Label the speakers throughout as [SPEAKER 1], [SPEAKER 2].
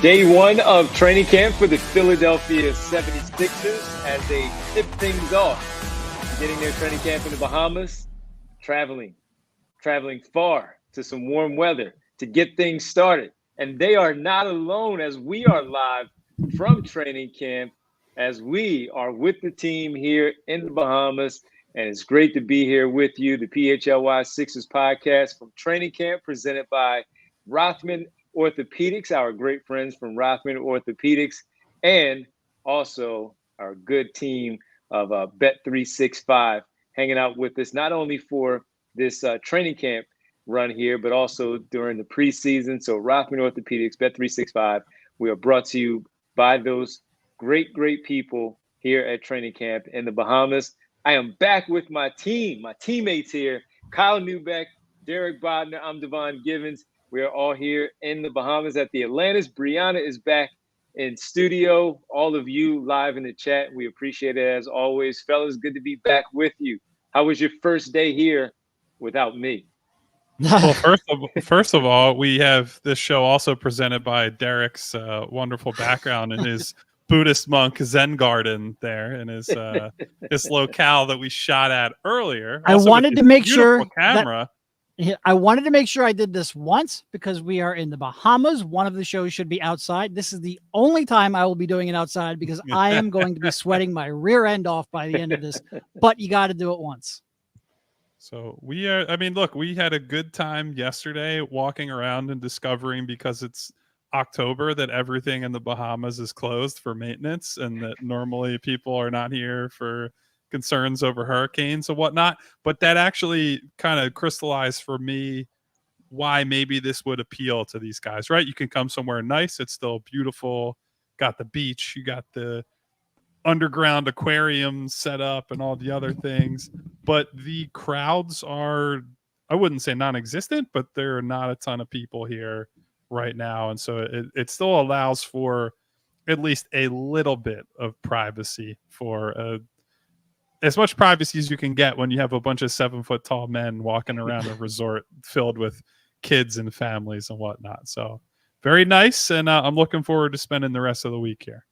[SPEAKER 1] Day one of training camp for the Philadelphia 76ers as they tip things off, getting their training camp in the Bahamas, traveling far to some warm weather to get things started. And they are not alone as we are live from training camp, as we are with the team here in the Bahamas. And it's great to be here with you, the PHLY Sixers podcast from training camp, presented by Rothman Orthopedics, our great friends from Rothman Orthopedics, and also our good team of Bet365 hanging out with us, not only for this training camp run here, but also during the preseason. So Rothman Orthopedics, Bet365, we are brought to you by those great people here at training camp in the Bahamas. I am back with my teammates here, Kyle Neubeck, Derek Bodner, I'm Devon Givens. We are all here in the Bahamas at the Atlantis. Brianna is back in studio. All of you live in the chat, we appreciate it as always. Fellas, good to be back with you. How was your first day here without me?
[SPEAKER 2] Well, first of all, we have this show also presented by Derek's wonderful background in his Buddhist monk Zen garden there in his this locale that we shot at earlier.
[SPEAKER 3] I wanted to make sure
[SPEAKER 2] camera.
[SPEAKER 3] I wanted to make sure I did this once because we are in the Bahamas. One of the shows should be outside. This is the only time I will be doing it outside because I am going to be sweating my rear end off by the end of this, but you got to do it once.
[SPEAKER 2] So we are, I mean, look, we had a good time yesterday walking around and discovering, because it's October, that everything in the Bahamas is closed for maintenance and that normally people are not here for concerns over hurricanes and whatnot. But that actually kind of crystallized for me why maybe this would appeal to these guys, right? You can come somewhere nice. It's still beautiful. Got the beach. You got the underground aquarium set up and all the other things. But the crowds are, I wouldn't say non-existent, but there are not a ton of people here right now. And so it still allows for at least a little bit of privacy, for as much privacy as you can get when you have a bunch of 7-foot-tall men walking around a resort filled with kids and families and whatnot. So very nice. And I'm looking forward to spending the rest of the week here.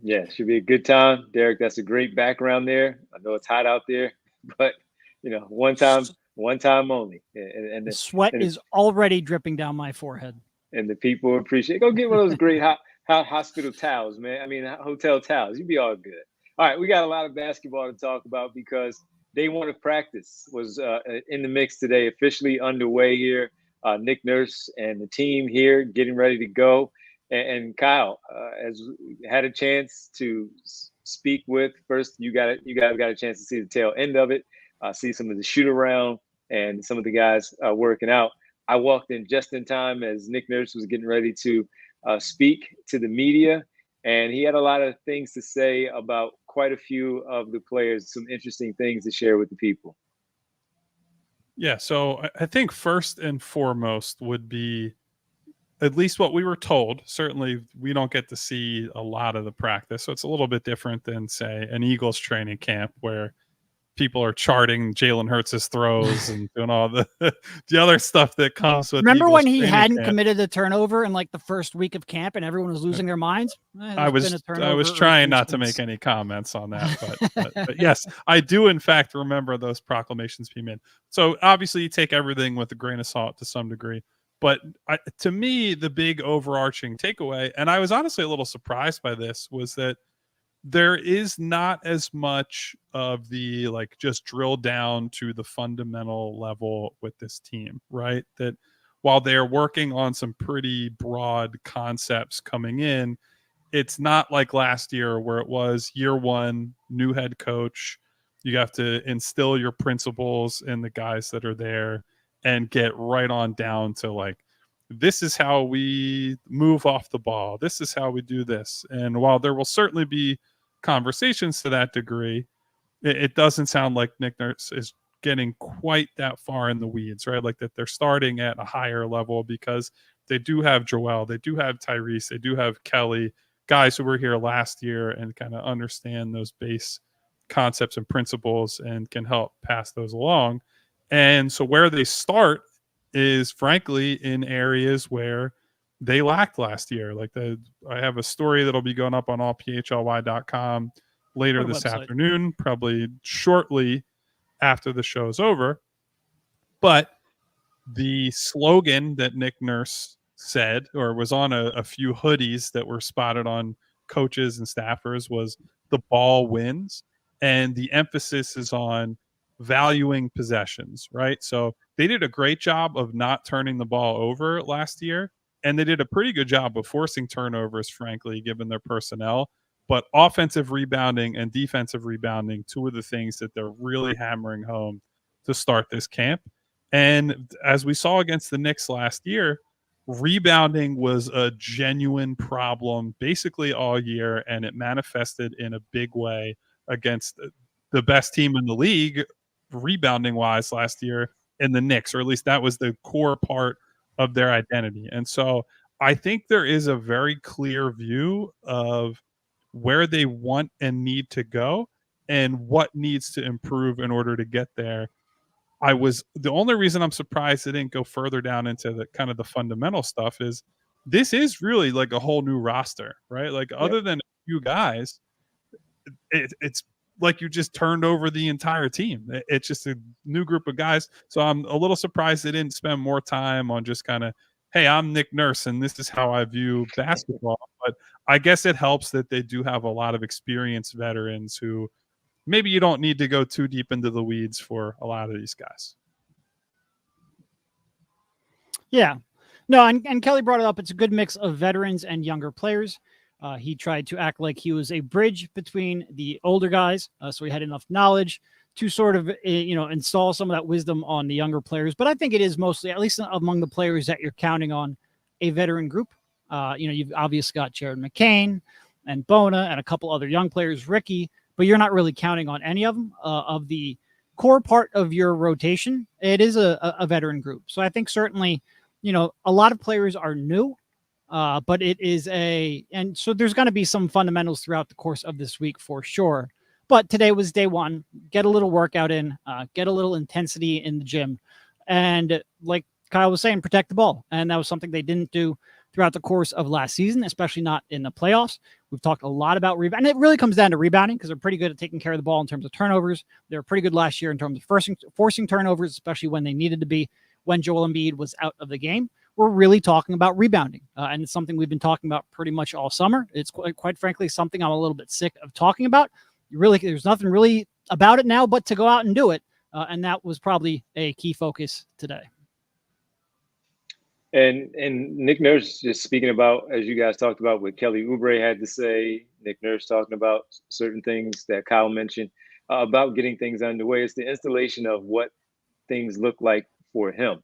[SPEAKER 1] Yeah, should be a good time. Derek, that's a great background there. I know it's hot out there, but you know, one time only. And
[SPEAKER 3] the sweat is already dripping down my forehead.
[SPEAKER 1] And the people appreciate it. Go get one of those great hot hospital towels, man. I mean, hotel towels. You'd be all good. All right, we got a lot of basketball to talk about because day one of practice was in the mix today, officially underway here. Nick Nurse and the team here getting ready to go. And Kyle, as had a chance to speak with, first you guys got a chance to see the tail end of it, see some of the shoot around and some of the guys working out. I walked in just in time as Nick Nurse was getting ready to speak to the media, and he had a lot of things to say about quite a few of the players, some interesting things to share with the people.
[SPEAKER 2] Yeah, so I think first and foremost would be, at least what we were told. Certainly we don't get to see a lot of the practice, so it's a little bit different than, say, an Eagles training camp where people are charting Jalen Hurts' throws and doing all the other stuff that comes with.
[SPEAKER 3] Remember
[SPEAKER 2] Eagles
[SPEAKER 3] when he hadn't
[SPEAKER 2] camp.
[SPEAKER 3] committed a turnover in like the first week of camp and everyone was losing their minds?
[SPEAKER 2] I was trying not to make any comments on that, but yes, I do in fact remember those proclamations being made. So obviously you take everything with a grain of salt to some degree. But to me, the big overarching takeaway, and I was honestly a little surprised by this, was that there is not as much of the like just drill down to the fundamental level with this team, right? That while they're working on some pretty broad concepts coming in, it's not like last year where it was year one, new head coach. You have to instill your principles in the guys that are there and get right on down to like, this is how we move off the ball. This is how we do this. And while there will certainly be conversations to that degree, it doesn't sound like Nick Nurse is getting quite that far in the weeds, right? Like that they're starting at a higher level because they do have Joel, they do have Tyrese, they do have Kelly, guys who were here last year and kind of understand those base concepts and principles and can help pass those along. And so where they start is frankly in areas where they lacked last year. I have a story that'll be going up on allphly.com later this afternoon, probably shortly after the show's over. But the slogan that Nick Nurse said, or was on a few hoodies that were spotted on coaches and staffers, was "the ball wins." And the emphasis is on valuing possessions, right? So they did a great job of not turning the ball over last year. And they did a pretty good job of forcing turnovers, frankly, given their personnel. But offensive rebounding and defensive rebounding, two of the things that they're really hammering home to start this camp. And as we saw against the Knicks last year, rebounding was a genuine problem basically all year, and it manifested in a big way against the best team in the league, rebounding-wise, last year in the Knicks, or at least that was the core part of their identity. And so I think there is a very clear view of where they want and need to go and what needs to improve in order to get there. The only reason I'm surprised they didn't go further down into the kind of the fundamental stuff is this is really like a whole new roster, right? Like other than a few guys, it's like you just turned over the entire team. It's just a new group of guys. So I'm a little surprised they didn't spend more time on just kind of, hey, I'm Nick Nurse and this is how I view basketball. But I guess it helps that they do have a lot of experienced veterans who maybe you don't need to go too deep into the weeds for a lot of these guys.
[SPEAKER 3] Yeah. No, and Kelly brought it up. It's a good mix of veterans and younger players. He tried to act like he was a bridge between the older guys, so he had enough knowledge to sort of, install some of that wisdom on the younger players. But I think it is mostly, at least among the players that you're counting on, a veteran group. You've obviously got Jared McCain and Bodner and a couple other young players, Ricky, but you're not really counting on any of them. Of the core part of your rotation, it is a veteran group. So I think certainly, a lot of players are new. But it is and so there's going to be some fundamentals throughout the course of this week for sure. But today was day one. Get a little workout in, get a little intensity in the gym. And like Kyle was saying, protect the ball. And that was something they didn't do throughout the course of last season, especially not in the playoffs. We've talked a lot about rebounding. And it really comes down to rebounding because they're pretty good at taking care of the ball in terms of turnovers. They were pretty good last year in terms of forcing turnovers, especially when they needed to be, when Joel Embiid was out of the game. We're really talking about rebounding. And it's something we've been talking about pretty much all summer. It's quite frankly something I'm a little bit sick of talking about. There's nothing really about it now but to go out and do it. And that was probably a key focus today.
[SPEAKER 1] And Nick Nurse just speaking about, as you guys talked about what Kelly Oubre had to say, Nick Nurse talking about certain things that Kyle mentioned about getting things underway. It's the installation of what things look like for him.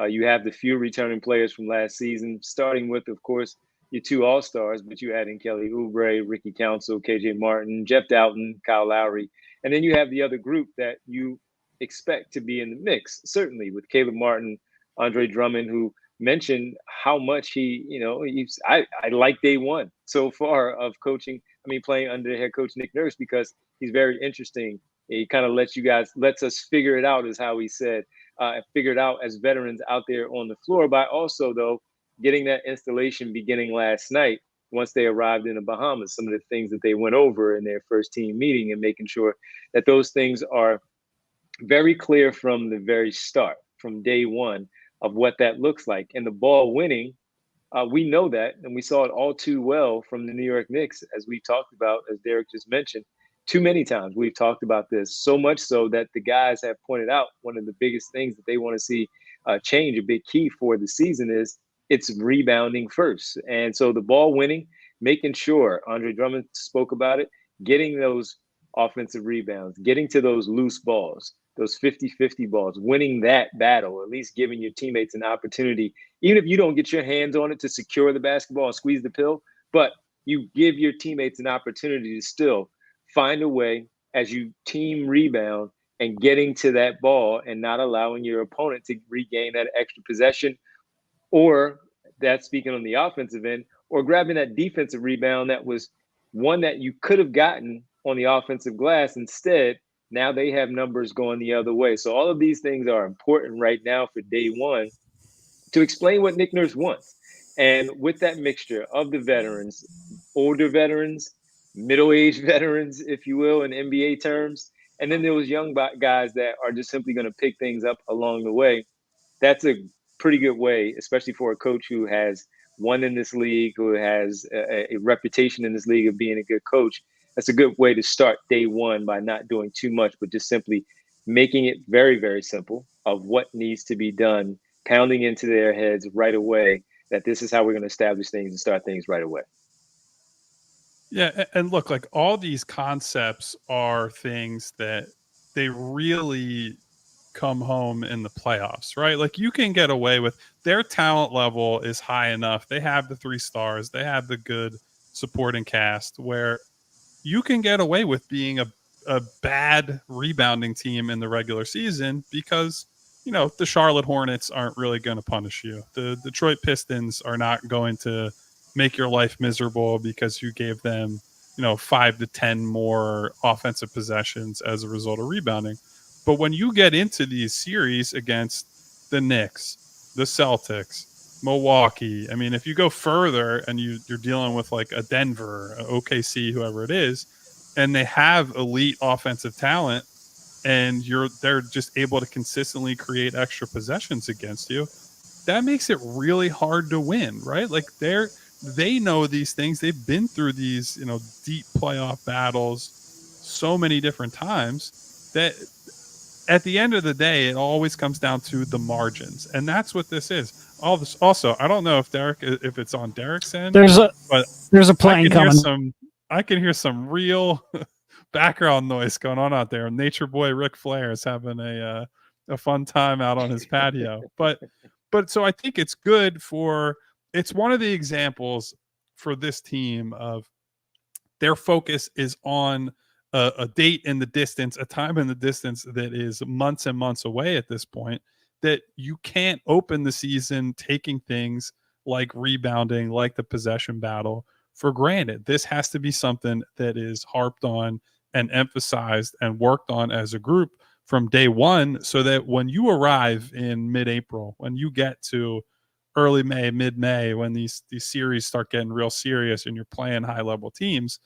[SPEAKER 1] You have the few returning players from last season, starting with, of course, your two All-Stars, but you add in Kelly Oubre, Ricky Council, KJ Martin, Jeff Doughton, Kyle Lowry. And then you have the other group that you expect to be in the mix, certainly with Caleb Martin, Andre Drummond, who mentioned how much I like day one so far of coaching. Playing under head coach Nick Nurse, because he's very interesting. He kind of lets us figure it out, is how he said. Figured out as veterans out there on the floor, by also, though, getting that installation beginning last night once they arrived in the Bahamas, some of the things that they went over in their first team meeting, and making sure that those things are very clear from the very start, from day one, of what that looks like. And the ball winning, we know that, and we saw it all too well from the New York Knicks, as we talked about, as Derek just mentioned. Too many times we've talked about this, so much so that the guys have pointed out one of the biggest things that they want to see change, a big key for the season, is it's rebounding first. And so the ball winning, making sure, Andre Drummond spoke about it, getting those offensive rebounds, getting to those loose balls, those 50-50 balls, winning that battle, at least giving your teammates an opportunity, even if you don't get your hands on it, to secure the basketball and squeeze the pill, but you give your teammates an opportunity to still find a way, as you team rebound, and getting to that ball and not allowing your opponent to regain that extra possession, or that's speaking on the offensive end, or grabbing that defensive rebound that was one that you could have gotten on the offensive glass. Instead, now they have numbers going the other way. So all of these things are important right now for day one to explain what Nick Nurse wants. And with that mixture of the veterans, older veterans, middle-aged veterans, if you will, in NBA terms, and then there was young guys that are just simply going to pick things up along the way. That's a pretty good way, especially for a coach who has won in this league, who has a reputation in this league of being a good coach. That's a good way to start day one by not doing too much, but just simply making it very, very simple of what needs to be done, pounding into their heads right away that this is how we're going to establish things and start things right away.
[SPEAKER 2] Yeah, and look, like all these concepts are things that they really come home in the playoffs, right? Like you can get away with their talent level is high enough. They have the 3 stars, they have the good supporting cast where you can get away with being a bad rebounding team in the regular season because, you know, the Charlotte Hornets aren't really going to punish you. The Detroit Pistons are not going to make your life miserable because you gave them, you know, 5 to 10 more offensive possessions as a result of rebounding. But when you get into these series against the Knicks, the Celtics, Milwaukee, I mean, if you go further and you're dealing with like a Denver, OKC, whoever it is, and they have elite offensive talent and they're just able to consistently create extra possessions against you, that makes it really hard to win, right? Like they know these things. They've been through these, you know, deep playoff battles so many different times that at the end of the day, it always comes down to the margins. And that's what this is. All this also, I don't know if it's on Derek's end.
[SPEAKER 3] There's a plane
[SPEAKER 2] I can
[SPEAKER 3] coming.
[SPEAKER 2] I can hear some real background noise going on out there. Nature Boy Ric Flair is having a fun time out on his patio. But so I think it's good it's one of the examples for this team of their focus is on a date in the distance, a time in the distance that is months and months away at this point, that you can't open the season taking things like rebounding, like the possession battle for granted. This has to be something that is harped on and emphasized and worked on as a group from day one, so that when you arrive in mid-April, when you get to early May, mid-May, when these series start getting real serious and you're playing high-level teams,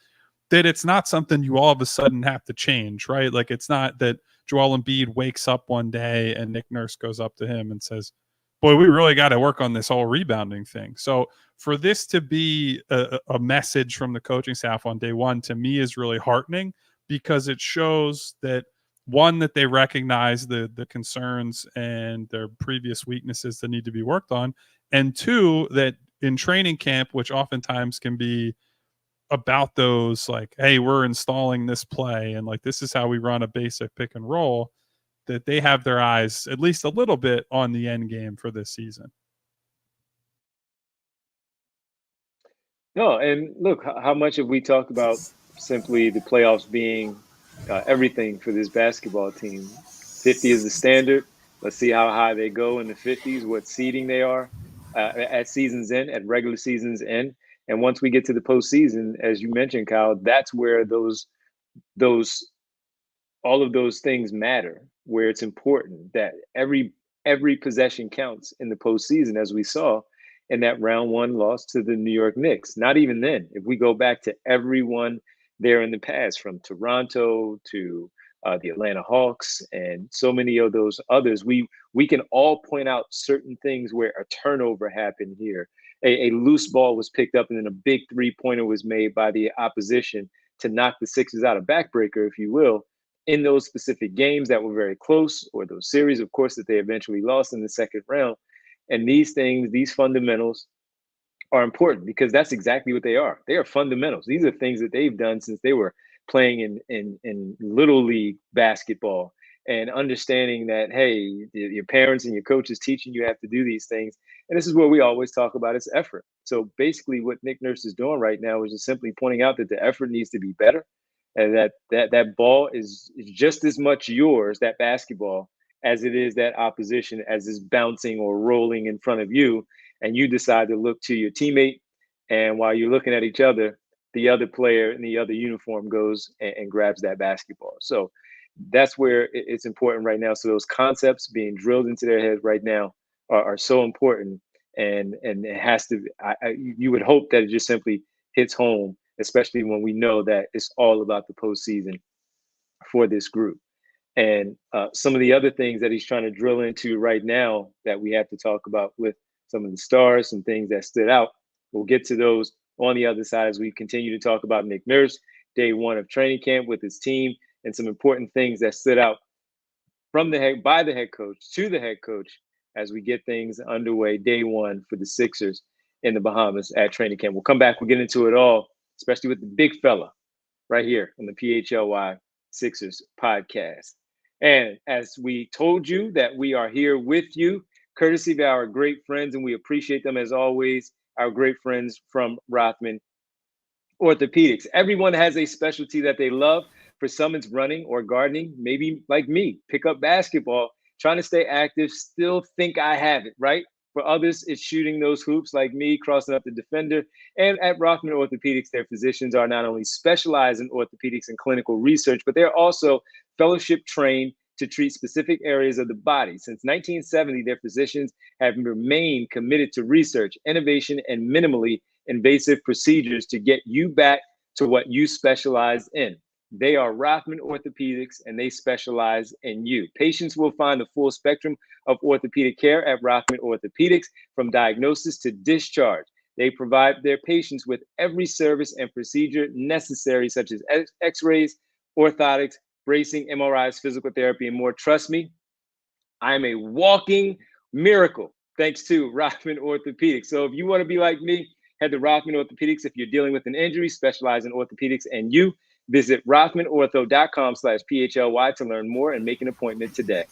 [SPEAKER 2] that it's not something you all of a sudden have to change, right? Like it's not that Joel Embiid wakes up one day and Nick Nurse goes up to him and says, boy, we really got to work on this whole rebounding thing. So for this to be a message from the coaching staff on day one, to me is really heartening, because it shows that, one, that they recognize the concerns and their previous weaknesses that need to be worked on, and two, that in training camp, which oftentimes can be about those like, hey, we're installing this play and like this is how we run a basic pick and roll, that they have their eyes at least a little bit on the end game for this season.
[SPEAKER 1] No, and look, how much have we talked about simply the playoffs being everything for this basketball team? 50 is the standard. Let's see how high they go in the 50s, what seeding they are at season's end, at regular season's end. And once we get to the postseason, as you mentioned, Kyle, that's where all of those things matter, where it's important that every possession counts in the postseason, as we saw in that round one loss to the New York Knicks. Not even then, if we go back to everyone there in the past, from Toronto to the Atlanta Hawks and so many of those others, we can all point out certain things where a turnover happened here. A loose ball was picked up and then a big three-pointer was made by the opposition to knock the Sixers out, a backbreaker, if you will, in those specific games that were very close, or those series, of course, that they eventually lost in the second round. And these things, these fundamentals are important, because that's exactly what they are. They are fundamentals. These are things that they've done since they were playing in little league basketball, and understanding that, hey, your parents and your coaches teaching you have to do these things. And this is what we always talk about, is effort. So basically what Nick Nurse is doing right now is just simply pointing out that the effort needs to be better, and that ball is just as much yours, that basketball, as it is that opposition, as is bouncing or rolling in front of you. And you decide to look to your teammate, and while you're looking at each other, the other player in the other uniform goes and grabs that basketball. So that's where it's important right now. So those concepts being drilled into their heads right now are so important. and it has to. You would hope that it just simply hits home, especially when we know that it's all about the postseason for this group. And some of the other things that he's trying to drill into right now that we have to talk about with some of the stars, some things that stood out. We'll get to those on the other side as we continue to talk about Nick Nurse, day one of training camp with his team, and some important things that stood out from by the head coach to the head coach as we get things underway day one for the Sixers in the Bahamas at training camp. We'll come back. We'll get into it all, especially with the big fella right here on the PHLY Sixers podcast. And as we told you that we are here with you, courtesy of our great friends, and we appreciate them as always, our great friends from Rothman Orthopedics. Everyone has a specialty that they love. For some, it's running or gardening, maybe like me, pick up basketball, trying to stay active, still think I have it, right? For others, it's shooting those hoops like me, crossing up the defender. And at Rothman Orthopedics, their physicians are not only specialized in orthopedics and clinical research, but they're also fellowship trained to treat specific areas of the body. Since 1970, their physicians have remained committed to research, innovation, and minimally invasive procedures to get you back to what you specialize in. They are Rothman Orthopedics, and they specialize in you. Patients will find the full spectrum of orthopedic care at Rothman Orthopedics, from diagnosis to discharge. They provide their patients with every service and procedure necessary, such as x-rays, orthotics, bracing, MRIs, physical therapy, and more. Trust me, I'm a walking miracle thanks to Rothman Orthopedics. So if you want to be like me, head to Rothman Orthopedics. If you're dealing with an injury, specialize in orthopedics, and you visit rothmanortho.com/PHLY to learn more and make an appointment today.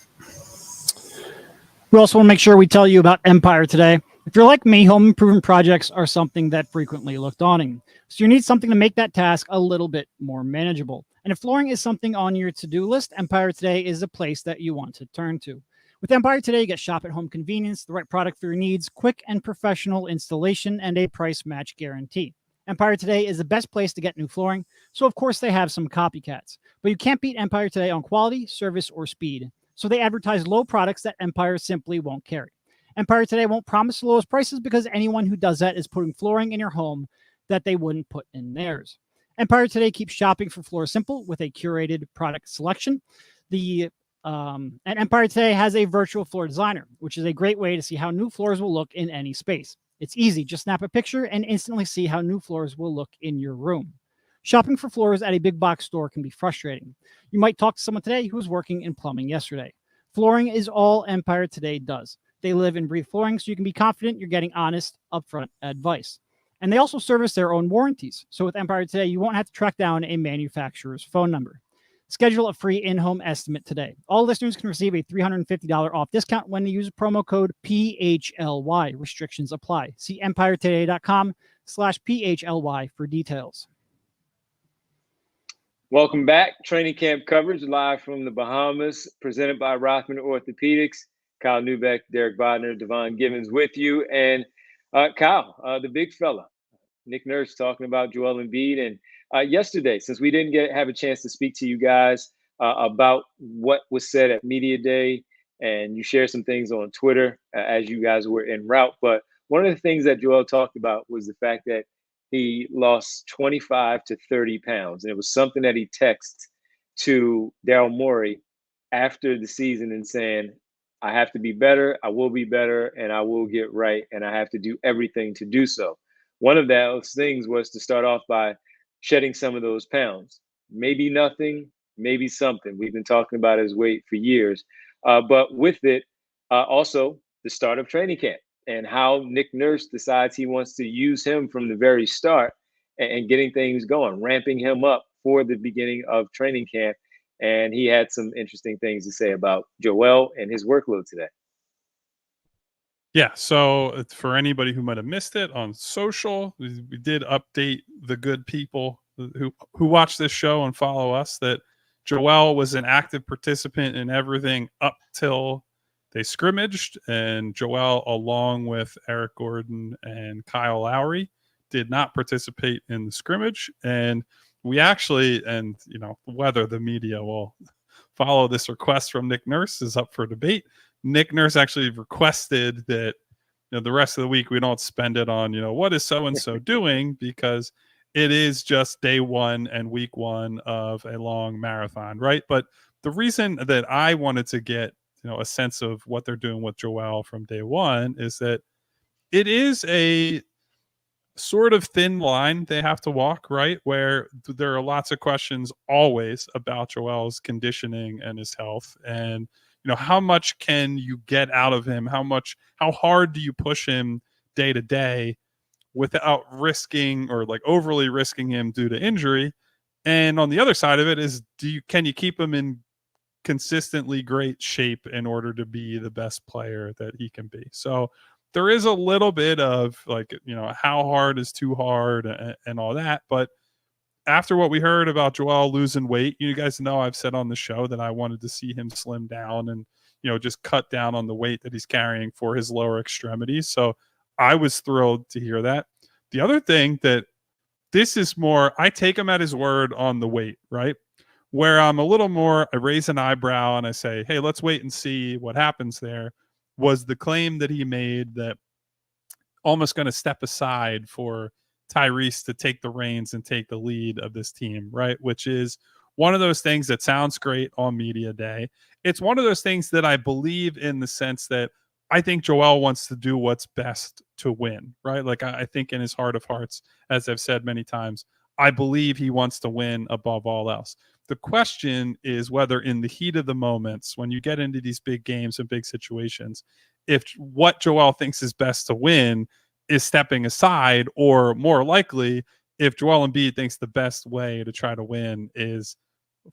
[SPEAKER 3] We also want to make sure we tell you about Empire today. If you're like me, home improvement projects are something that frequently look daunting. So you need something to make that task a little bit more manageable. And if flooring is something on your to-do list, Empire Today is a place that you want to turn to. With Empire Today, you get shop-at-home convenience, the right product for your needs, quick and professional installation, and a price match guarantee. Empire Today is the best place to get new flooring, so of course they have some copycats. But you can't beat Empire Today on quality, service, or speed. So they advertise low products that Empire simply won't carry. Empire Today won't promise the lowest prices because anyone who does that is putting flooring in your home that they wouldn't put in theirs. Empire Today keeps shopping for floor simple with a curated product selection. And Empire Today has a virtual floor designer, which is a great way to see how new floors will look in any space. It's easy. Just snap a picture and instantly see how new floors will look in your room. Shopping for floors at a big box store can be frustrating. You might talk to someone today who was working in plumbing yesterday. Flooring is all Empire Today does. They live and breathe flooring, so you can be confident you're getting honest, upfront advice. And they also service their own warranties. So with Empire Today, you won't have to track down a manufacturer's phone number. Schedule a free in-home estimate today. All listeners can receive a $350 off discount when they use promo code PHLY. Restrictions apply. See empiretoday.com/PHLY for details.
[SPEAKER 1] Welcome back. Training camp coverage live from the Bahamas, presented by Rothman Orthopedics. Kyle Neubeck, Derek Bodner, Devon Givens with you. And Kyle, the big fella, Nick Nurse, talking about Joel Embiid. And yesterday, since we didn't have a chance to speak to you guys about what was said at Media Day, and you shared some things on Twitter as you guys were en route. But one of the things that Joel talked about was the fact that he lost 25 to 30 pounds. And it was something that he texted to Daryl Morey after the season and saying, I have to be better, I will be better, and I will get right, and I have to do everything to do so. One of those things was to start off by shedding some of those pounds. Maybe nothing, maybe something. We've been talking about his weight for years. But with it, also the start of training camp and how Nick Nurse decides he wants to use him from the very start and getting things going, ramping him up for the beginning of training camp. And he had some interesting things to say about Joel and his workload today.
[SPEAKER 2] Yeah, so for anybody who might have missed it on social, we did update the good people who watch this show and follow us that Joel was an active participant in everything up till they scrimmaged, and Joel, along with Eric Gordon and Kyle Lowry, did not participate in the scrimmage. And we actually, and whether the media will follow this request from Nick Nurse is up for debate. Nick Nurse actually requested that the rest of the week we don't spend it on, what is so-and-so doing, because it is just day one and week one of a long marathon, right? But the reason that I wanted to get, a sense of what they're doing with Joel from day one is that it is a sort of thin line they have to walk, right? Where there are lots of questions always about Joel's conditioning and his health. And, how much can you get out of him? How hard do you push him day to day without risking or like overly risking him due to injury? And on the other side of it is, can you keep him in consistently great shape in order to be the best player that he can be? So there is a little bit of like, how hard is too hard and all that. But after what we heard about Joel losing weight, you guys know I've said on the show that I wanted to see him slim down and, just cut down on the weight that he's carrying for his lower extremities. So I was thrilled to hear that. The other thing that this is more, I take him at his word on the weight, right? Where I'm a little more, I raise an eyebrow and I say, hey, let's wait and see what happens there, was the claim that he made that almost going to step aside for Tyrese to take the reins and take the lead of this team, right? Which is one of those things that sounds great on media day. It's one of those things that I believe in the sense that I think Joel wants to do what's best to win, right? Like I think in his heart of hearts, as I've said many times, I believe he wants to win above all else. The question is whether in the heat of the moments, when you get into these big games and big situations, if what Joel thinks is best to win is stepping aside, or more likely, if Joel Embiid thinks the best way to try to win is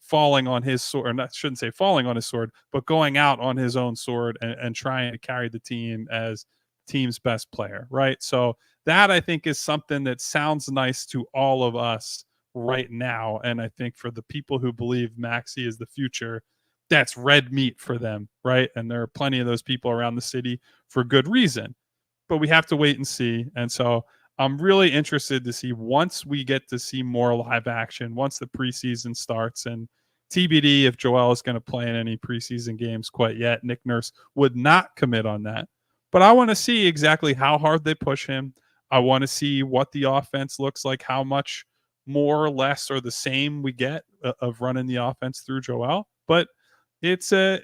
[SPEAKER 2] falling on his sword, I shouldn't say falling on his sword, but going out on his own sword and trying to carry the team as team's best player, right? So that I think is something that sounds nice to all of us right now. And I think for the people who believe Maxey is the future, that's red meat for them, right? And there are plenty of those people around the city for good reason, but we have to wait and see. And so I'm really interested to see, once we get to see more live action, once the preseason starts, and TBD if Joel is going to play in any preseason games quite yet. Nick Nurse would not commit on that. But I want to see exactly how hard they push him. I want to see what the offense looks like, how much more or less or the same we get of running the offense through Joel. But it's a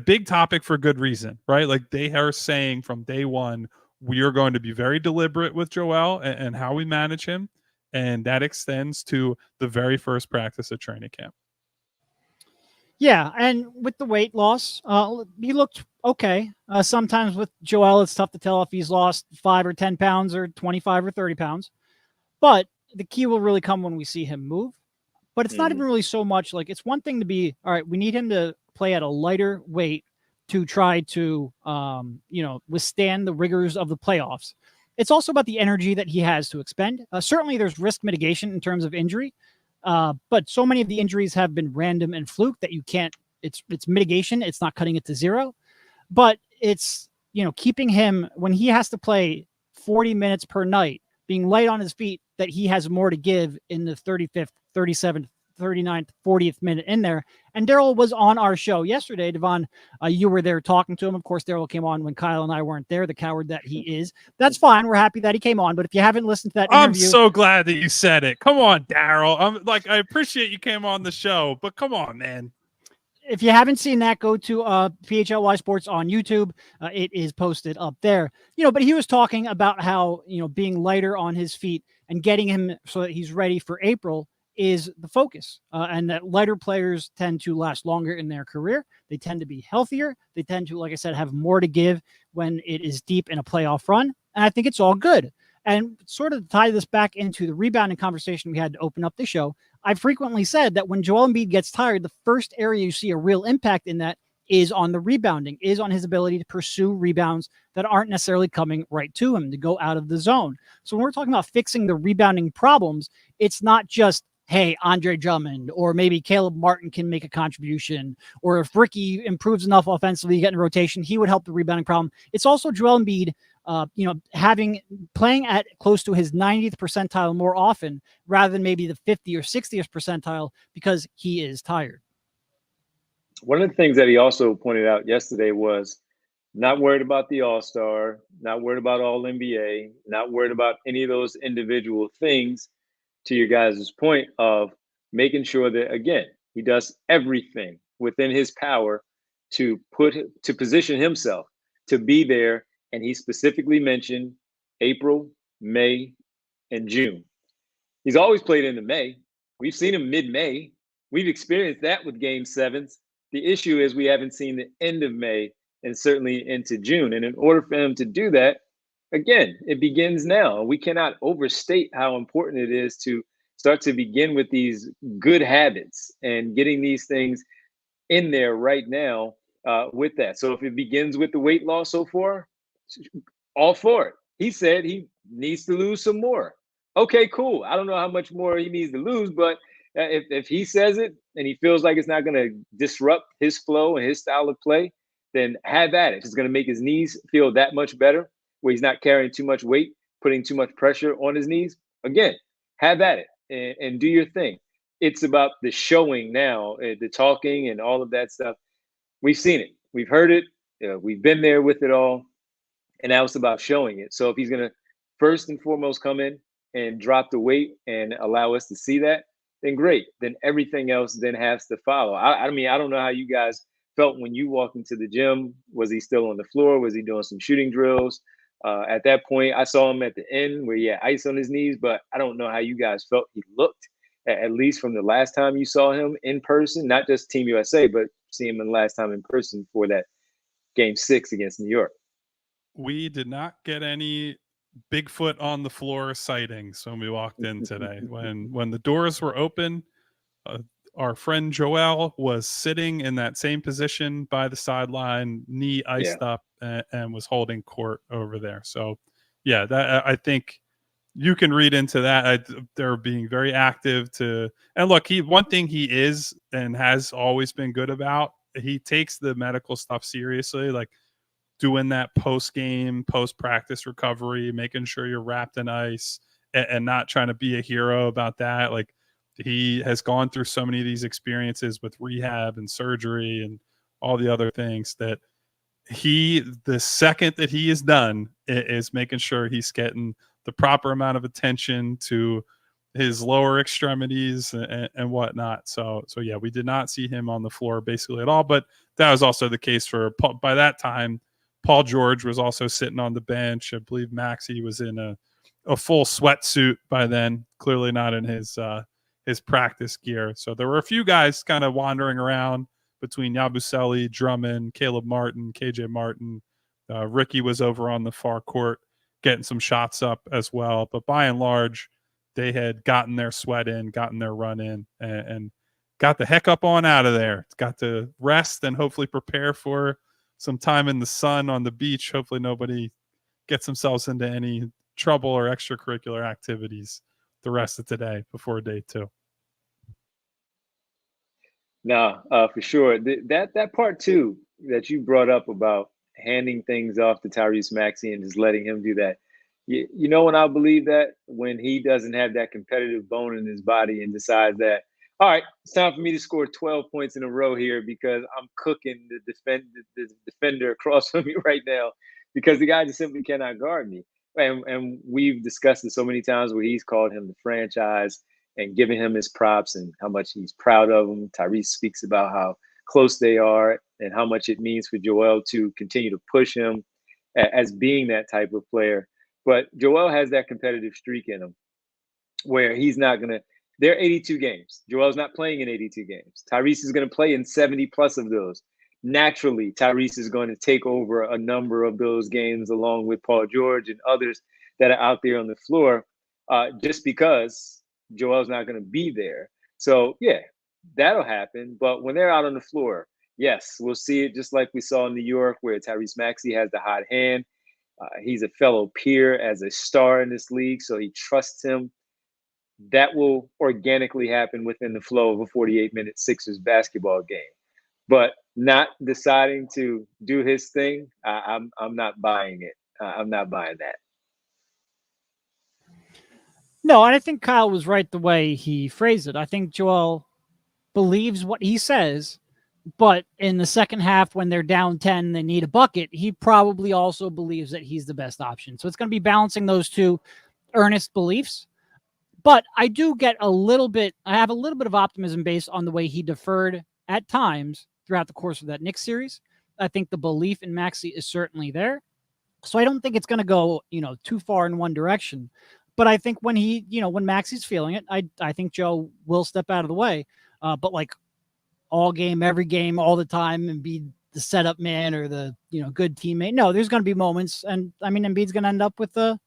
[SPEAKER 2] big topic for good reason, right? Like they are saying from day one, we are going to be very deliberate with Joel and how we manage him. And that extends to the very first practice at training camp.
[SPEAKER 3] Yeah, and with the weight loss, he looked okay. Sometimes with Joel, it's tough to tell if he's lost 5 or 10 pounds or 25 or 30 pounds. But the key will really come when we see him move. But it's not even really so much like, it's one thing to be, all right, we need him to play at a lighter weight to try to, withstand the rigors of the playoffs. It's also about the energy that he has to expend. Certainly there's risk mitigation in terms of injury. But so many of the injuries have been random and fluke that you can't, it's mitigation. It's not cutting it to zero, but it's, keeping him when he has to play 40 minutes per night, being light on his feet, that he has more to give in the 35th, 37th, 39th, 40th minute in there. And Daryl was on our show yesterday. Devon, you were there talking to him. Of course, Daryl came on when Kyle and I weren't there, the coward that he is. That's fine. We're happy that he came on. But if you haven't listened to that interview,
[SPEAKER 2] I'm so glad that you said it. Come on, Daryl. I appreciate you came on the show, but come on, man.
[SPEAKER 3] If you haven't seen that, go to PHLY Sports on YouTube. It is posted up there. But he was talking about how, being lighter on his feet and getting him so that he's ready for April is the focus, and that lighter players tend to last longer in their career. They tend to be healthier. They tend to, like I said, have more to give when it is deep in a playoff run. And I think it's all good. And sort of to tie this back into the rebounding conversation we had to open up the show, I frequently said that when Joel Embiid gets tired, the first area you see a real impact in that is on the rebounding, is on his ability to pursue rebounds that aren't necessarily coming right to him, to go out of the zone. So when we're talking about fixing the rebounding problems, it's not just, hey, Andre Drummond, or maybe Caleb Martin can make a contribution, or if Ricky improves enough offensively to get in rotation, he would help the rebounding problem. It's also Joel Embiid, playing at close to his 90th percentile more often, rather than maybe the 50 or 60th percentile, because he is tired.
[SPEAKER 1] One of the things that he also pointed out yesterday was Not worried about the All-Star, not worried about All-NBA, not worried about any of those individual things, to your guys' point of making sure that, again, he does everything within his power to position himself to be there. And he specifically mentioned April, May, and June. He's always played into May. We've seen him mid-May. We've experienced that with game sevens. The issue is we haven't seen the end of May and certainly into June. And in order for him to do that, again, it begins now. We cannot overstate how important it is to start to begin with these good habits and getting these things in there right now with that. So if it begins with the weight loss so far, all for it. He said he needs to lose some more. Okay, cool. I don't know how much more he needs to lose, but if he says it and he feels like it's not going to disrupt his flow and his style of play, then have at it. If it's going to make his knees feel that much better, where he's not carrying too much weight, putting too much pressure on his knees, again, have at it and do your thing. It's about the showing now, the talking and all of that stuff. We've seen it. We've heard it. We've been there with it all. And now it's about showing it. So if he's going to first and foremost come in and drop the weight and allow us to see that, then great. Then everything else then has to follow. I mean, I don't know how you guys felt when you walked into the gym. Was he still on the floor? Was he doing some shooting drills? At that point, I saw him at the end where he had ice on his knees, but I don't know how you guys felt he looked, at least from the last time you saw him in person, not just Team USA, but see him in the last time in person for that Game 6 against New York.
[SPEAKER 2] We did not get any Bigfoot on the floor sightings when we walked in today. When the doors were open, our friend Joel was sitting in that same position by the sideline, knee iced up, and was holding court over there. So, yeah, that I think you can read into that. They're being very active and look, one thing he is and has always been good about, he takes the medical stuff seriously, like doing that post-game, post-practice recovery, making sure you're wrapped in ice and not trying to be a hero about that. Like, he has gone through so many of these experiences with rehab and surgery and all the other things that the second that he is done is making sure he's getting the proper amount of attention to his lower extremities and whatnot. So yeah, we did not see him on the floor basically at all, but that was also the case by that time, Paul George was also sitting on the bench. I believe Maxey was in a full sweatsuit by then, clearly not in his practice gear. So there were a few guys kind of wandering around between Yabusele, Drummond, Caleb Martin, KJ Martin. Ricky was over on the far court getting some shots up as well. But by and large, they had gotten their sweat in, gotten their run in, and got the heck up on out of there. Got to rest and hopefully prepare for some time in the sun on the beach. Hopefully nobody gets themselves into any trouble or extracurricular activities the rest of today before day 2.
[SPEAKER 1] No, for sure. That part too that you brought up about handing things off to Tyrese Maxey and just letting him do that. You know when I believe that? When he doesn't have that competitive bone in his body and decides that, all right, it's time for me to score 12 points in a row here because I'm cooking the defender across from me right now because the guy just simply cannot guard me. And we've discussed it so many times where he's called him the franchise and giving him his props and how much he's proud of him. Tyrese speaks about how close they are and how much it means for Joel to continue to push him as being that type of player. But Joel has that competitive streak in him where he's not going to – they're 82 games. Joel's not playing in 82 games. Tyrese is going to play in 70-plus of those. Naturally, Tyrese is going to take over a number of those games along with Paul George and others that are out there on the floor just because Joel's not going to be there. So, yeah, that'll happen. But when they're out on the floor, yes, we'll see it just like we saw in New York where Tyrese Maxey has the hot hand. He's a fellow peer as a star in this league, so he trusts him. That will organically happen within the flow of a 48-minute Sixers basketball game. But not deciding to do his thing, I'm not buying it. I'm not buying that.
[SPEAKER 3] No, and I think Kyle was right the way he phrased it. I think Joel believes what he says, But in the second half, when they're down 10, they need a bucket, he probably also believes that he's the best option. So it's going to be balancing those two earnest beliefs. But I do get I have a little bit of optimism based on the way he deferred at times throughout the course of that Knicks series. I think the belief in Maxey is certainly there. So I don't think it's going to go, too far in one direction. But I think when when Maxey's feeling it, I think Joe will step out of the way. But like all game, every game, all the time, and be the setup man or the good teammate. No, there's going to be moments, and I mean, Embiid's going to end up with the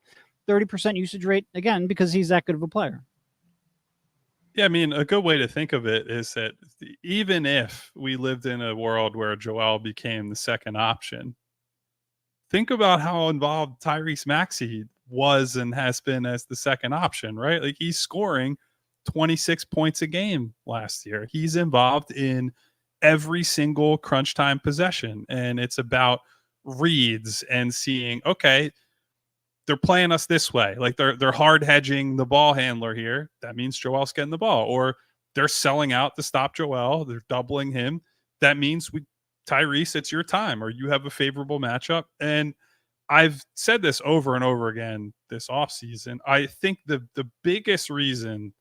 [SPEAKER 3] 30% usage rate again because he's that good of a player.
[SPEAKER 2] Yeah, I mean, a good way to think of it is that even if we lived in a world where Joel became the second option, think about how involved Tyrese Maxey was and has been as the second option, right? Like he's scoring 26 points a game last year. He's involved in every single crunch time possession. And it's about reads and seeing, okay, they're playing us this way. Like they're hard hedging the ball handler here. That means Joel's getting the ball. Or they're selling out to stop Joel. They're doubling him. That means Tyrese, it's your time, or you have a favorable matchup. And I've said this over and over again this offseason. I think the biggest reason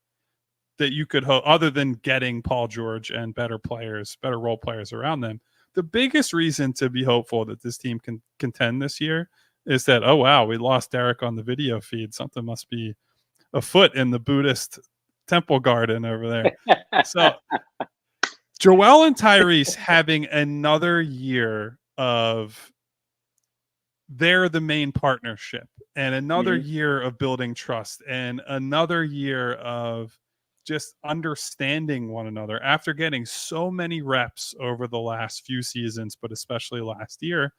[SPEAKER 2] that you could hope, other than getting Paul George and better role players around them, the biggest reason to be hopeful that this team can contend this year is that, oh, wow, we lost Derek on the video feed. Something must be afoot in the Buddhist temple garden over there. So Joel and Tyrese having another year of they're the main partnership and another year of building trust and another year of just understanding one another after getting so many reps over the last few seasons, but especially last year.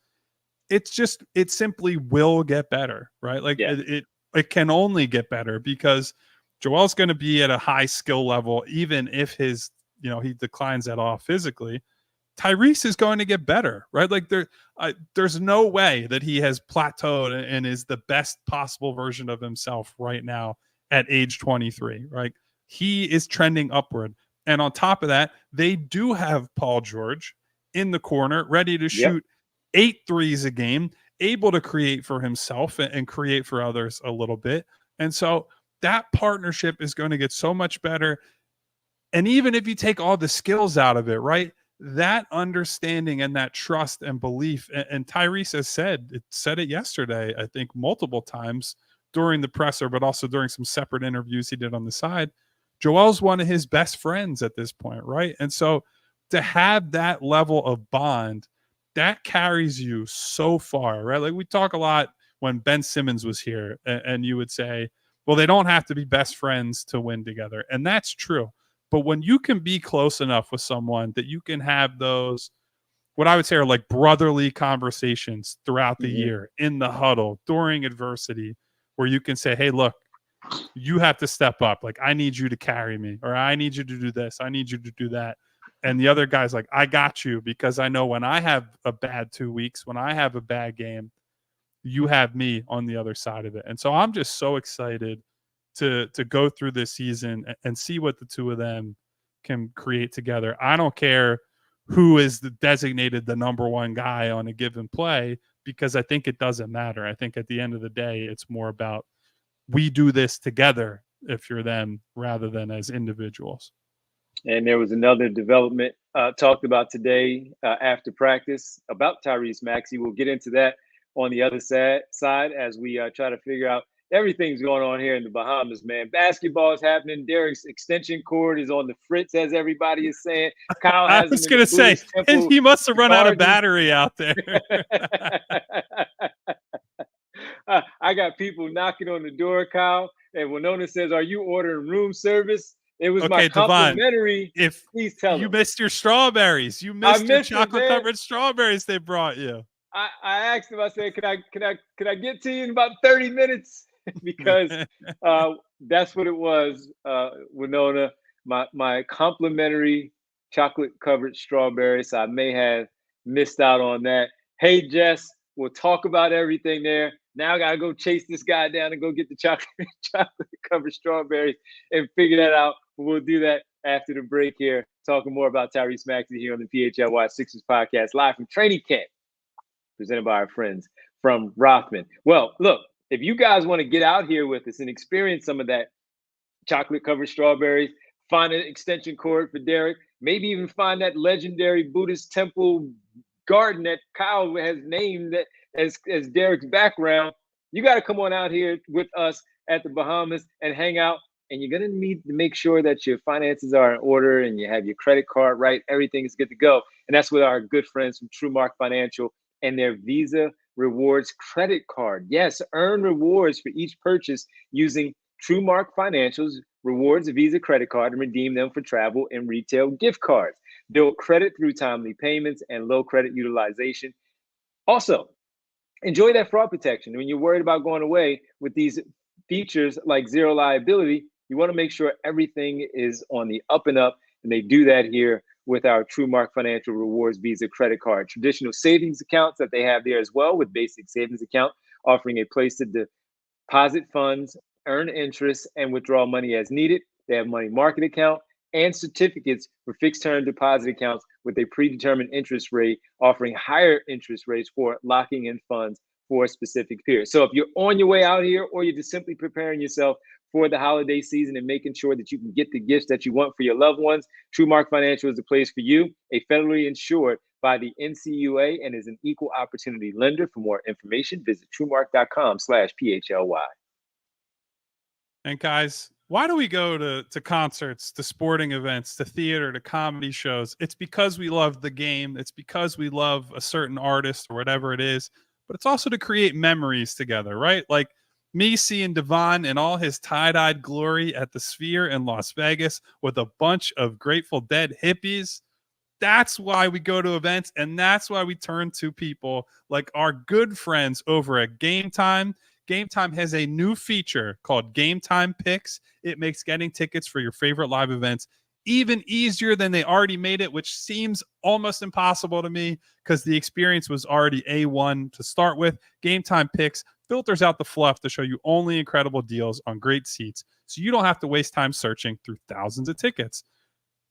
[SPEAKER 2] It simply will get better, right? Like it can only get better because Joel's going to be at a high skill level, even if he declines that off physically. Tyrese is going to get better, right? Like there's no way that he has plateaued and is the best possible version of himself right now at age 23, right? He is trending upward. And on top of that, they do have Paul George in the corner, ready to shoot 8 threes a game, able to create for himself and create for others a little bit. And so that partnership is going to get so much better. And even if you take all the skills out of it, right, that understanding and that trust and belief, and Tyrese has said it yesterday, I think multiple times during the presser, but also during some separate interviews he did on the side, Joel's one of his best friends at this point, right? And so to have that level of bond, that carries you so far, right? Like we talk a lot when Ben Simmons was here, and you would say, well, they don't have to be best friends to win together. And that's true. But when you can be close enough with someone that you can have those, what I would say are like brotherly conversations throughout the year, in the huddle, during adversity, where you can say, hey, look, you have to step up. Like, I need you to carry me, or I need you to do this. I need you to do that. And the other guy's like, I got you, because I know when I have a bad 2 weeks, when I have a bad game, you have me on the other side of it. And so I'm just so excited to go through this season and see what the two of them can create together. I don't care who is designated the number one guy on a given play, because I think it doesn't matter. I think at the end of the day, it's more about we do this together if you're them rather than as individuals.
[SPEAKER 1] And there was another development talked about today after practice about Tyrese Maxey. We'll get into that on the other side as we try to figure out everything's going on here in the Bahamas, man. Basketball is happening. Derek's extension cord is on the fritz, as everybody is saying. Kyle has
[SPEAKER 2] I was going to say, and he must have run out of battery out there.
[SPEAKER 1] I got people knocking on the door, Kyle, and Winona says, are you ordering room service? It was my complimentary.
[SPEAKER 2] Devon, if
[SPEAKER 1] please tell
[SPEAKER 2] you
[SPEAKER 1] them.
[SPEAKER 2] missed your strawberries, you missed your chocolate-covered strawberries they brought you.
[SPEAKER 1] I asked him, I said, could I get to you in about 30 minutes? Because that's what it was, Winona, my complimentary chocolate-covered strawberries. So I may have missed out on that. Hey, Jess, we'll talk about everything there. Now I got to go chase this guy down and go get the chocolate-covered strawberries and figure that out. We'll do that after the break here talking more about Tyrese Maxey here on the PHLY Sixers podcast, live from training camp, presented by our friends from Rothman. Well, look, if you guys want to get out here with us and experience some of that chocolate-covered strawberries, find an extension cord for Derek, maybe even find that legendary Buddhist temple garden that Kyle has named that as Derek's background, you got to come on out here with us at the Bahamas and hang out. And you're going to need to make sure that your finances are in order and you have your credit card right. Everything is good to go. And that's with our good friends from TrueMark Financial and their Visa Rewards credit card. Yes, earn rewards for each purchase using TrueMark Financial's Rewards Visa credit card and redeem them for travel and retail gift cards. Build credit through timely payments and low credit utilization. Also, enjoy that fraud protection. When you're worried about going away with these features like zero liability, you want to make sure everything is on the up and up, and they do that here with our TrueMark Financial Rewards Visa credit card. Traditional savings accounts that they have there as well, with basic savings account offering a place to deposit funds, earn interest, and withdraw money as needed. They have money market account and certificates for fixed term deposit accounts with a predetermined interest rate, offering higher interest rates for locking in funds for a specific period. So if you're on your way out here, or you're just simply preparing yourself for the holiday season and making sure that you can get the gifts that you want for your loved ones, TrueMark Financial is the place for you. A federally insured by the NCUA and is an equal opportunity lender. For more information, visit truemark.com/PHLY.
[SPEAKER 2] And guys, why do we go to concerts, to sporting events, to theater, to comedy shows? It's because we love the game. It's because we love a certain artist or whatever it is. But it's also to create memories together, right? Like me seeing Devon in all his tie-dyed glory at the Sphere in Las Vegas with a bunch of Grateful Dead hippies. That's why we go to events, and that's why we turn to people like our good friends over at Game Time. Game Time has a new feature called Game Time Picks. It makes getting tickets for your favorite live events even easier than they already made it, which seems almost impossible to me because the experience was already A1 to start with. Game Time Picks filters out the fluff to show you only incredible deals on great seats, so you don't have to waste time searching through thousands of tickets.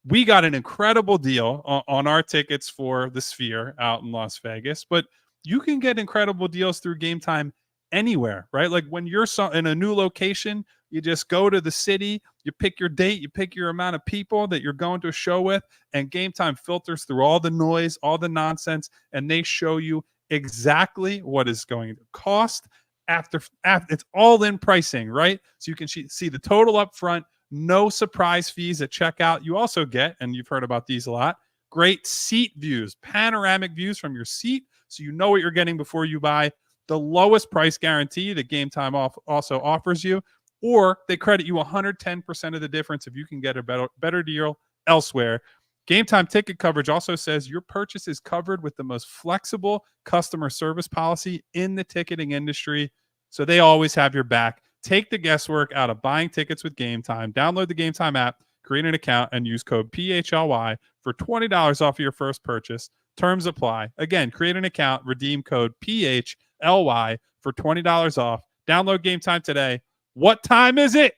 [SPEAKER 2] We got an incredible deal on our tickets for the Sphere out in Las Vegas, but you can get incredible deals through Game Time anywhere, right? Like when you're in a new location, you just go to the city, you pick your date, you pick your amount of people that you're going to a show with, and Game Time filters through all the noise, all the nonsense, and they show you exactly what is going to cost after it's all in pricing, right? So you can see the total up front, no surprise fees at checkout. You also get, and you've heard about these a lot, great seat views, panoramic views from your seat, so you know what you're getting before you buy. The lowest price guarantee that Game Time also offers you, or they credit you 110% of the difference if you can get a better deal elsewhere. Game Time ticket coverage also says your purchase is covered with the most flexible customer service policy in the ticketing industry, so they always have your back. Take the guesswork out of buying tickets with Game Time. Download the Game Time app, create an account, and use code PHLY for $20 off your first purchase. Terms apply. Again, create an account, redeem code PHLY for $20 off. Download Game Time today. What time is it?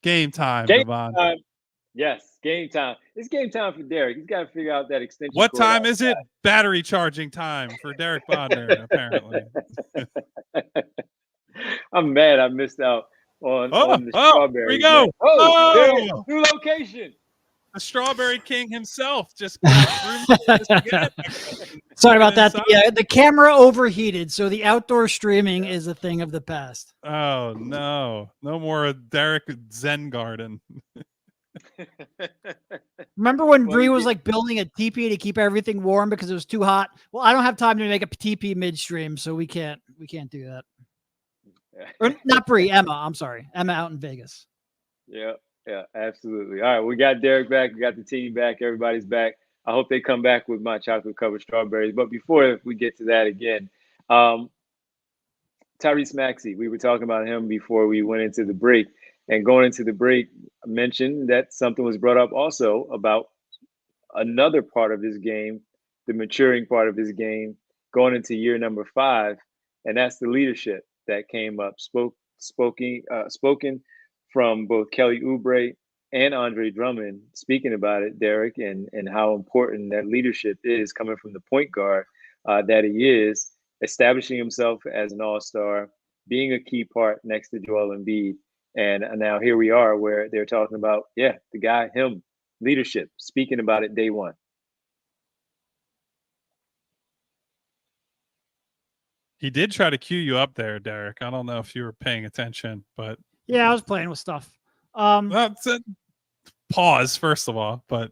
[SPEAKER 2] Game time, Devon.
[SPEAKER 1] Yes, game time. It's game time for Derek. He's got to figure out that extension.
[SPEAKER 2] What time is it? Battery charging time for Derek Bodner, apparently.
[SPEAKER 1] I'm mad I missed out on the strawberry.
[SPEAKER 2] Here we go.
[SPEAKER 1] Derek, new location.
[SPEAKER 2] The Strawberry King himself just
[SPEAKER 3] Sorry about that. The camera overheated, so the outdoor streaming is a thing of the past.
[SPEAKER 2] Oh, no. No more Derek Zen Garden.
[SPEAKER 3] Remember when Bree was like building a teepee to keep everything warm because it was too hot? Well, I don't have time to make a teepee midstream, so we can't do that. Or not Bree, Emma. I'm sorry. Emma out in Vegas.
[SPEAKER 1] Yeah, absolutely. All right, we got Derek back. We got the team back. Everybody's back. I hope they come back with my chocolate-covered strawberries. But before we get to that again, Tyrese Maxey, we were talking about him before we went into the break. And going into the break, I mentioned that something was brought up also about another part of his game, the maturing part of his game, going into year number 5, and that's the leadership that came up, spoken from both Kelly Oubre and Andre Drummond speaking about it, Derek, and how important that leadership is coming from the point guard that he is, establishing himself as an all-star, being a key part next to Joel Embiid. And now here we are where they're talking about, the guy, him, leadership, speaking about it day one.
[SPEAKER 2] He did try to cue you up there, Derek. I don't know if you were paying attention, but
[SPEAKER 3] yeah, I was playing with stuff.
[SPEAKER 2] That's it. Pause, first of all, but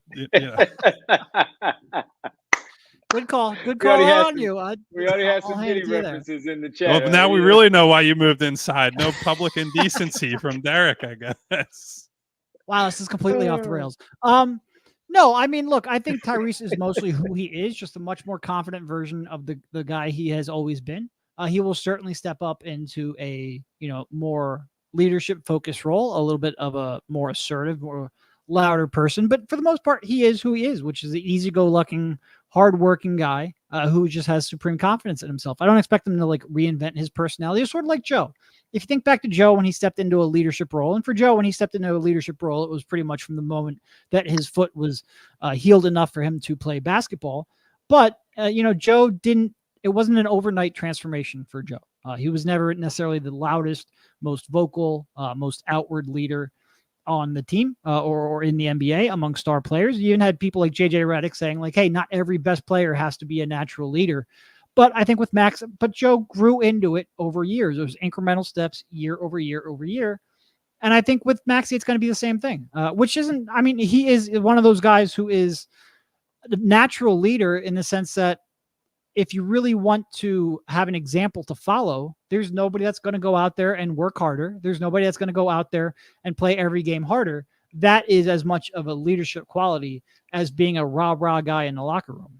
[SPEAKER 3] Good call. Good call on you.
[SPEAKER 1] We already had some Giddy references in the chat.
[SPEAKER 2] Well, now we really know why you moved inside. No public indecency from Derek, I guess.
[SPEAKER 3] Wow, this is completely off the rails. No, I mean, look, I think Tyrese is mostly who he is, just a much more confident version of the guy he has always been. He will certainly step up into a, more leadership focused role, a little bit of a more assertive, more louder person. But for the most part, he is who he is, which is the easygoing, hardworking guy who just has supreme confidence in himself. I don't expect him to reinvent his personality. It's sort of like Joe. If you think back to Joe when he stepped into a leadership role, and for Joe when he stepped into a leadership role, it was pretty much from the moment that his foot was healed enough for him to play basketball. But Joe didn't. It wasn't an overnight transformation for Joe. He was never necessarily the loudest, most vocal, most outward leader on the team or in the NBA among star players. You even had people like JJ Redick saying hey, not every best player has to be a natural leader. But I think with Max, Joe grew into it over years. It was incremental steps year over year over year. And I think with Maxey, it's going to be the same thing, which isn't, I mean, he is one of those guys who is the natural leader in the sense that if you really want to have an example to follow, there's nobody that's going to go out there and work harder. There's nobody that's going to go out there and play every game harder. That is as much of a leadership quality as being a rah-rah guy in the locker room.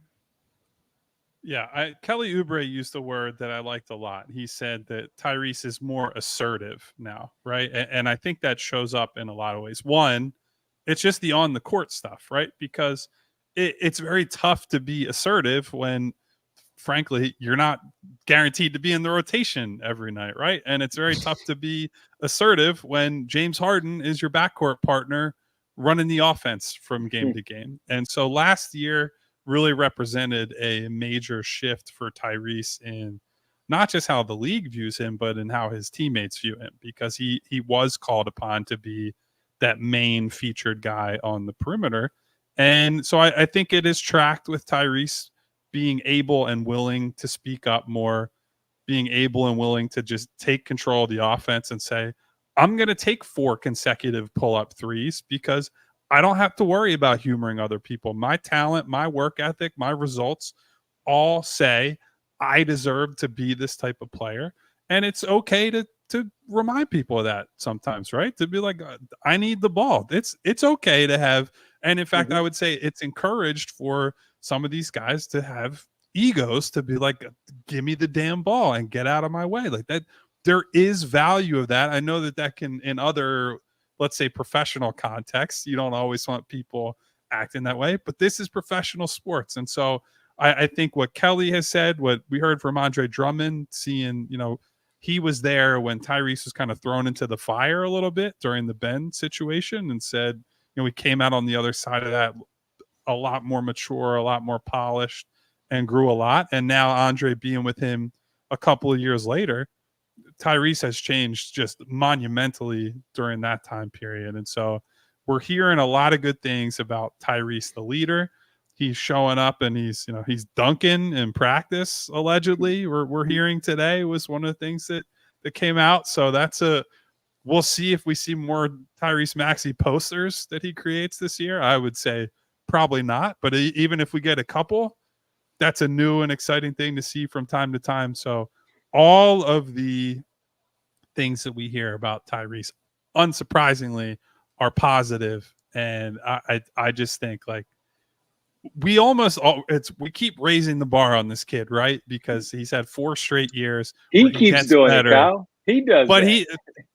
[SPEAKER 2] Yeah, Kelly Oubre used a word that I liked a lot. He said that Tyrese is more assertive now, right? And I think that shows up in a lot of ways. One, it's just the on-the-court stuff, right? Because it's very tough to be assertive when, frankly, you're not guaranteed to be in the rotation every night, right? And it's very tough to be assertive when James Harden is your backcourt partner running the offense from game to game. And so last year really represented a major shift for Tyrese in not just how the league views him, but in how his teammates view him, because he was called upon to be that main featured guy on the perimeter. And so I think it is tracked with Tyrese being able and willing to speak up more, being able and willing to just take control of the offense and say, I'm going to take 4 consecutive pull-up threes because I don't have to worry about humoring other people. My talent, my work ethic, my results all say I deserve to be this type of player. And it's okay to remind people of that sometimes, right? To be like, I need the ball. It's okay to have, and in fact, I would say it's encouraged for some of these guys to have egos to be like, give me the damn ball and get out of my way. Like that, there is value of that. I know that can, in other, let's say, professional contexts, you don't always want people acting that way, but this is professional sports. And so I think what Kelly has said, what we heard from Andre Drummond, seeing, he was there when Tyrese was kind of thrown into the fire a little bit during the Ben situation and said, we came out on the other side of that a lot more mature, a lot more polished, and grew a lot. And now Andre being with him a couple of years later, Tyrese has changed just monumentally during that time period. And so we're hearing a lot of good things about Tyrese, the leader. He's showing up and he's dunking in practice, allegedly. We're hearing today was one of the things that came out. So we'll see if we see more Tyrese Maxey posters that he creates this year. I would say probably not, but even if we get a couple, that's a new and exciting thing to see from time to time. So all of the things that we hear about Tyrese, unsurprisingly, are positive. And I just think we keep raising the bar on this kid, right? Because he's had 4 straight years.
[SPEAKER 1] He keeps doing better. It, Kyle. He does.
[SPEAKER 2] But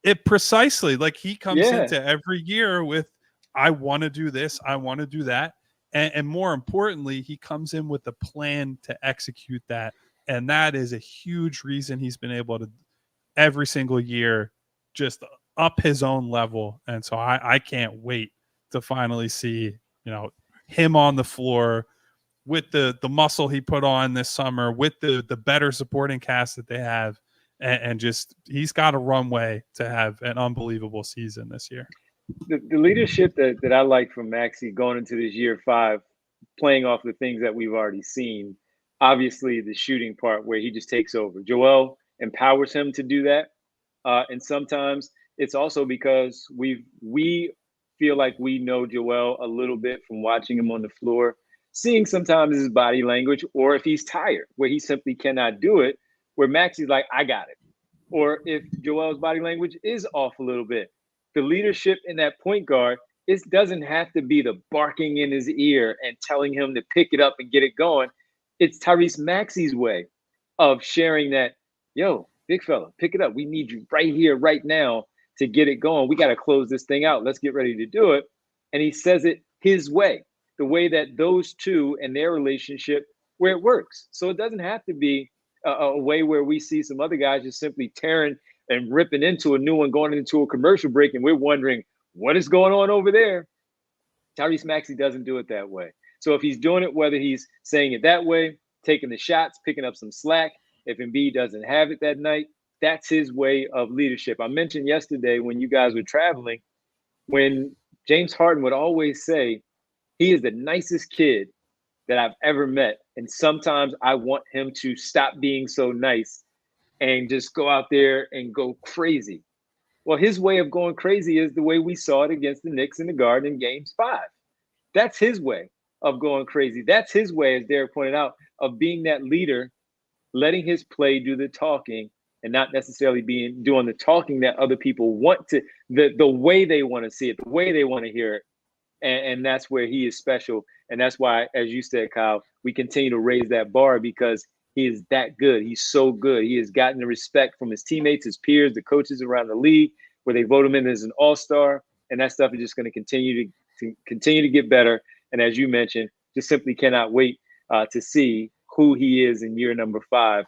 [SPEAKER 2] it precisely, he comes into every year with, I want to do this, I want to do that. And more importantly, he comes in with a plan to execute that. And that is a huge reason he's been able to every single year just up his own level. And so I can't wait to finally see, him on the floor with the muscle he put on this summer, with the better supporting cast that they have, and just he's got a runway to have an unbelievable season this year.
[SPEAKER 1] The leadership that I like from Maxey going into this year 5, playing off the things that we've already seen, obviously the shooting part where he just takes over. Joel empowers him to do that. And sometimes it's also because we feel like we know Joel a little bit from watching him on the floor, seeing sometimes his body language, or if he's tired, where he simply cannot do it, where Maxey's like, I got it. Or if Joel's body language is off a little bit. The leadership in that point guard, it doesn't have to be the barking in his ear and telling him to pick it up and get it going. It's Tyrese Maxey's way of sharing that, yo, big fella, pick it up. We need you right here, right now to get it going. We got to close this thing out. Let's get ready to do it. And he says it his way, the way that those two and their relationship, where it works. So it doesn't have to be a way where we see some other guys just simply tearing and ripping into a new one, going into a commercial break, and we're wondering what is going on over there. Tyrese Maxey doesn't do it that way. So if he's doing it, whether he's saying it that way, taking the shots, picking up some slack, if Embiid doesn't have it that night, that's his way of leadership. I mentioned yesterday when you guys were traveling, when James Harden would always say, he is the nicest kid that I've ever met. And sometimes I want him to stop being so nice and just go out there and go crazy. Well, his way of going crazy is the way we saw it against the Knicks in the Garden in Game 5. That's his way of going crazy. That's his way, as Derek pointed out, of being that leader, letting his play do the talking and not necessarily doing the talking that other people want to, the way they want to see it, the way they want to hear it. And that's where he is special. And that's why, as you said, Kyle, we continue to raise that bar because he is that good. He's so good. He has gotten the respect from his teammates, his peers, the coaches around the league, where they vote him in as an all-star. And that stuff is just going to continue to get better. And as you mentioned, just simply cannot wait to see who he is in year number 5,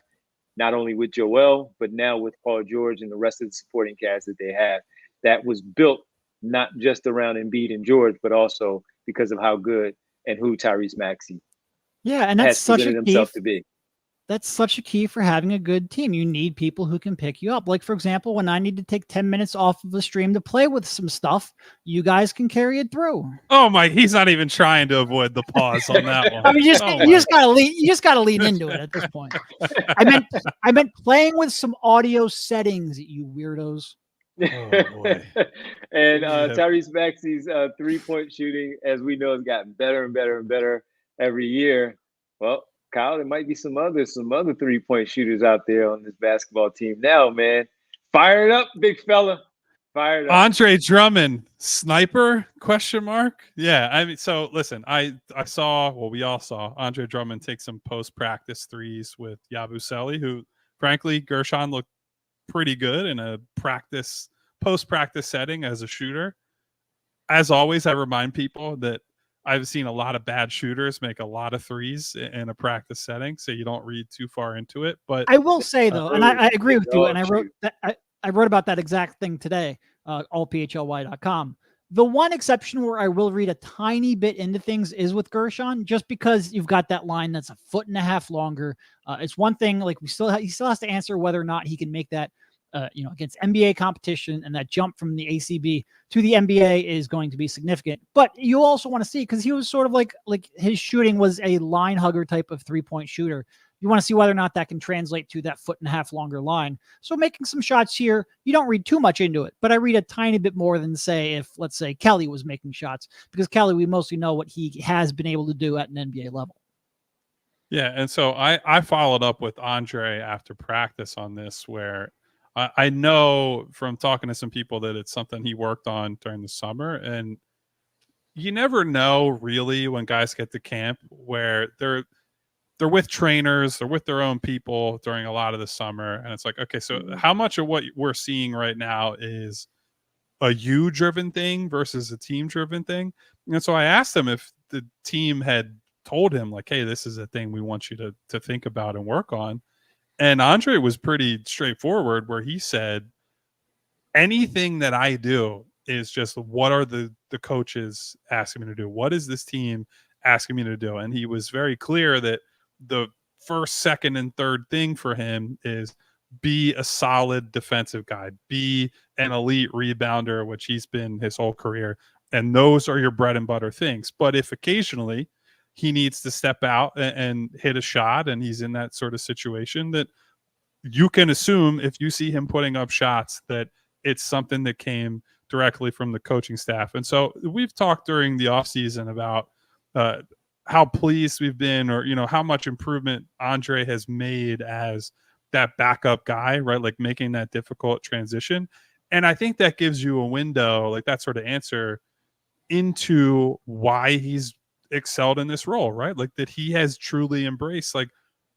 [SPEAKER 1] not only with Joel, but now with Paul George and the rest of the supporting cast that they have. That was built not just around Embiid and George, but also because of how good and who Tyrese Maxey
[SPEAKER 3] and that's such a key
[SPEAKER 1] to be.
[SPEAKER 3] That's such a key for having a good team. You need people who can pick you up. Like, for example, when I need to take 10 minutes off of the stream to play with some stuff, you guys can carry it through.
[SPEAKER 2] Oh my, he's not even trying to avoid the pause on that one.
[SPEAKER 3] I mean, you just gotta lean into it at this point. I meant playing with some audio settings, you weirdos.
[SPEAKER 2] Oh boy.
[SPEAKER 1] And Tyrese Maxey's 3-point shooting, as we know, has gotten better and better and better every year. Well, Kyle, there might be some other 3-point shooters out there on this basketball team now, man. Fire it up, big fella. Fire it up.
[SPEAKER 2] Andre Drummond, sniper? ? Yeah, I mean, so listen, we all saw Andre Drummond take some post-practice threes with Yabusele, who, frankly, Gershon looked pretty good in a post-practice setting as a shooter. As always, I remind people that I've seen a lot of bad shooters make a lot of threes in a practice setting, so you don't read too far into it. But
[SPEAKER 3] I will say though, and I agree with you, and I wrote about that exact thing today, allphly.com. The one exception where I will read a tiny bit into things is with Gershon, just because you've got that line that's 1.5 feet longer. It's one thing, like he still has to answer whether or not he can make that against NBA competition, and that jump from the ACB to the NBA is going to be significant. But you also want to see, because he was sort of like his shooting was a line hugger type of 3-point shooter. You want to see whether or not that can translate to that 1.5 feet longer line. So making some shots here, you don't read too much into it, but I read a tiny bit more than, say, if, let's say, Kelly was making shots, because Kelly, we mostly know what he has been able to do at an NBA level.
[SPEAKER 2] Yeah, and so I followed up with Andre after practice on this, where I know from talking to some people that it's something he worked on during the summer, and you never know really when guys get to camp where they're with trainers, they're with their own people during a lot of the summer, and it's like, okay, so how much of what we're seeing right now is a you-driven thing versus a team-driven thing? And so I asked him if the team had told him, like, hey, this is a thing we want you to think about and work on. And Andre was pretty straightforward, where he said, anything that I do is just what are the coaches asking me to do? What is this team asking me to do? And he was very clear that the first, second, and third thing for him is be a solid defensive guy, be an elite rebounder, which he's been his whole career. And those are your bread and butter things. But if occasionally he needs to step out and hit a shot, and he's in that sort of situation, that you can assume if you see him putting up shots that it's something that came directly from the coaching staff. And so we've talked during the offseason about how pleased we've been, or, how much improvement Andre has made as that backup guy, right? Like making that difficult transition. And I think that gives you a window, like that sort of answer, into why he's excelled in this role, right? Like that he has truly embraced, like,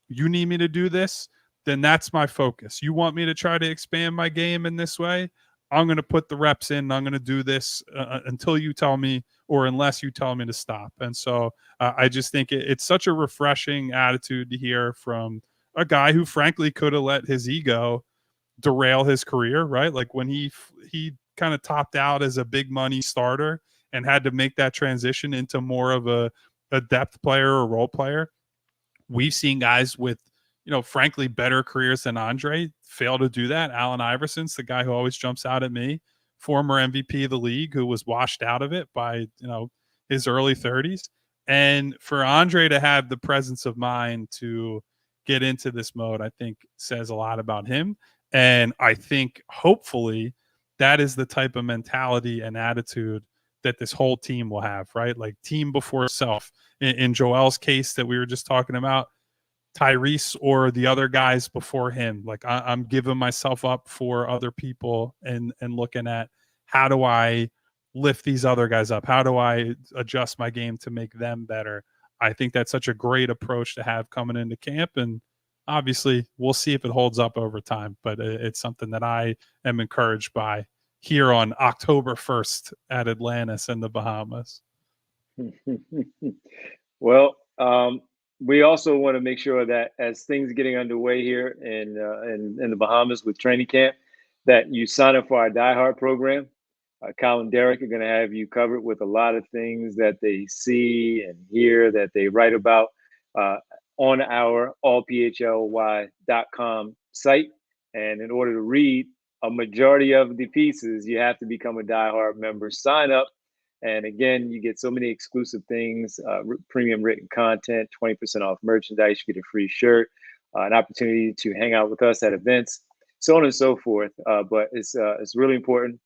[SPEAKER 2] you need me to do this, then that's my focus. You want me to try to expand my game in this way? I'm going to put the reps in. I'm going to do this until you tell me, or unless you tell me to stop. And so I just think it's such a refreshing attitude to hear from a guy who frankly could have let his ego derail his career, right? Like when he kind of topped out as a big money starter and had to make that transition into more of a depth player or role player. We've seen guys with, frankly, better careers than Andre fail to do that. Allen Iverson's the guy who always jumps out at me, former MVP of the league, who was washed out of it by, his early 30s. And for Andre to have the presence of mind to get into this mode, I think says a lot about him. And I think hopefully that is the type of mentality and attitude that this whole team will have, right? Like team before self. In Joel's case that we were just talking about, Tyrese or the other guys before him, like I'm giving myself up for other people and looking at how do I lift these other guys up? How do I adjust my game to make them better? I think that's such a great approach to have coming into camp. And obviously we'll see if it holds up over time, but it's something that I am encouraged by here on October 1st at Atlantis in the Bahamas.
[SPEAKER 1] Well, we also want to make sure that as things are getting underway here in the Bahamas with training camp, that you sign up for our Diehard program. Kyle and Derek are going to have you covered with a lot of things that they see and hear that they write about on our allphly.com site. And in order to read a majority of the pieces, you have to become a Diehard member. Sign up. And again, you get so many exclusive things, premium written content, 20% off merchandise, you get a free shirt, an opportunity to hang out with us at events, so on and so forth. But it's really important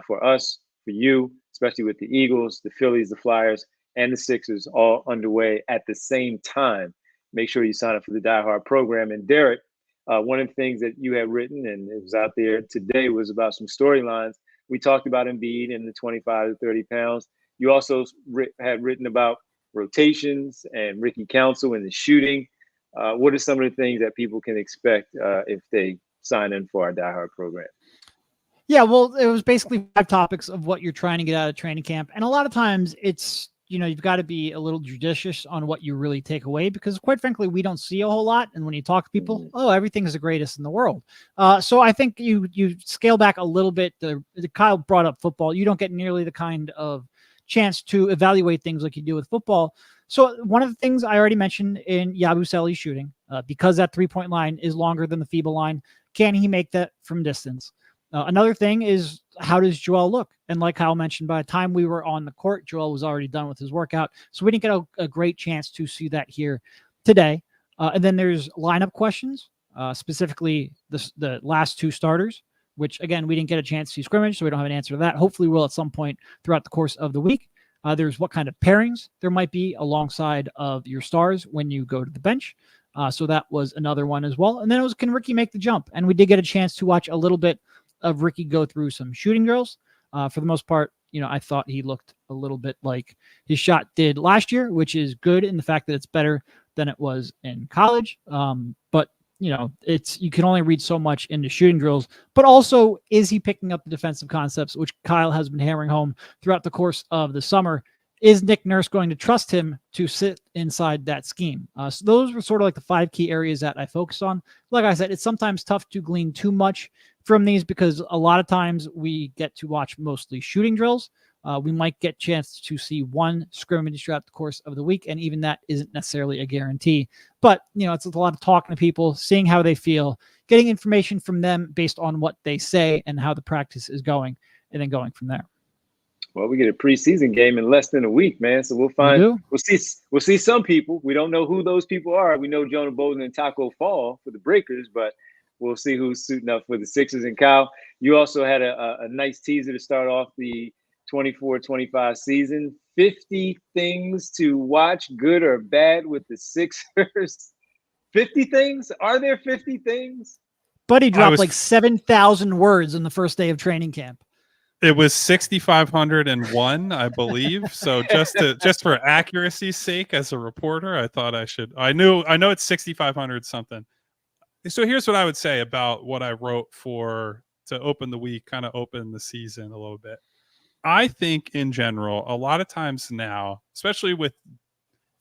[SPEAKER 1] for us, for you, especially with the Eagles, the Phillies, the Flyers, and the Sixers all underway at the same time. Make sure you sign up for the Diehard program. And Derek, one of the things that you had written, and it was out there today, was about some storylines. We talked about Embiid and the 25 to 30 pounds. You also had written about rotations and Ricky Council and the shooting. What are some of the things that people can expect if they sign in for our Diehard program?
[SPEAKER 3] Yeah, well, it was basically 5 topics of what you're trying to get out of training camp. And a lot of times it's, you've got to be a little judicious on what you really take away, because quite frankly, we don't see a whole lot. And when you talk to people, everything is the greatest in the world. So I think you scale back a little bit. Kyle brought up football. You don't get nearly the kind of chance to evaluate things like you do with football. So one of the things I already mentioned in Yabusele shooting, because that 3-point line is longer than the FIBA line, can he make that from distance? Another thing is, how does Joel look? And like Kyle mentioned, by the time we were on the court, Joel was already done with his workout. So we didn't get a great chance to see that here today. And then there's lineup questions, specifically the last 2 starters, which again, we didn't get a chance to see scrimmage, so we don't have an answer to that. Hopefully we'll at some point throughout the course of the week. There's what kind of pairings there might be alongside of your stars when you go to the bench. So that was another one as well. And then it was, can Ricky make the jump? And we did get a chance to watch a little bit of Ricky go through some shooting drills. For the most part, I thought he looked a little bit like his shot did last year, which is good in the fact that it's better than it was in college. But you can only read so much into shooting drills, but also, is he picking up the defensive concepts, which Kyle has been hammering home throughout the course of the summer is Nick Nurse going to trust him to sit inside that scheme? So those were sort of like the 5 key areas that I focused on. Like I said, it's sometimes tough to glean too much from these because a lot of times we get to watch mostly shooting drills. We might get a chance to see one scrimmage throughout the course of the week, and even that isn't necessarily a guarantee. But, it's a lot of talking to people, seeing how they feel, getting information from them based on what they say and how the practice is going, and then going from there.
[SPEAKER 1] Well, we get a preseason game in less than a week, man. So we'll see some people. We don't know who those people are. We know Jonah Bolden and Taco Fall for the Breakers, but we'll see who's suiting up for the Sixers. And Kyle, you also had a nice teaser to start off the 24-25 season. 50 things to watch, good or bad, with the Sixers. 50 things? Are there 50 things?
[SPEAKER 3] Buddy dropped like 7,000 words in the first day of training camp.
[SPEAKER 2] It was 6,501, I believe. So just for accuracy's sake, as a reporter, I thought I know it's 6,500 something. So here's what I would say about what I wrote to open the week, kind of open the season a little bit. I think in general, a lot of times now, especially with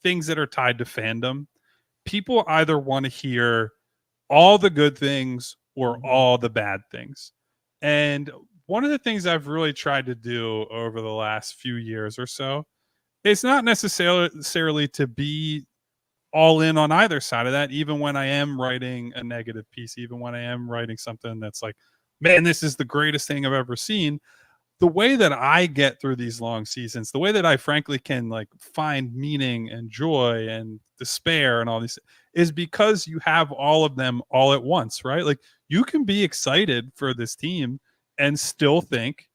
[SPEAKER 2] things that are tied to fandom, people either want to hear all the good things or all the bad things. And one of the things I've really tried to do over the last few years or so is not necessarily to be all in on either side of that, even when I am writing a negative piece, even when I am writing something that's like, man, this is the greatest thing I've ever seen. The way that I get through these long seasons, the way that I frankly can like find meaning and joy and despair and all these is because you have all of them all at once, right? Like you can be excited for this team and still think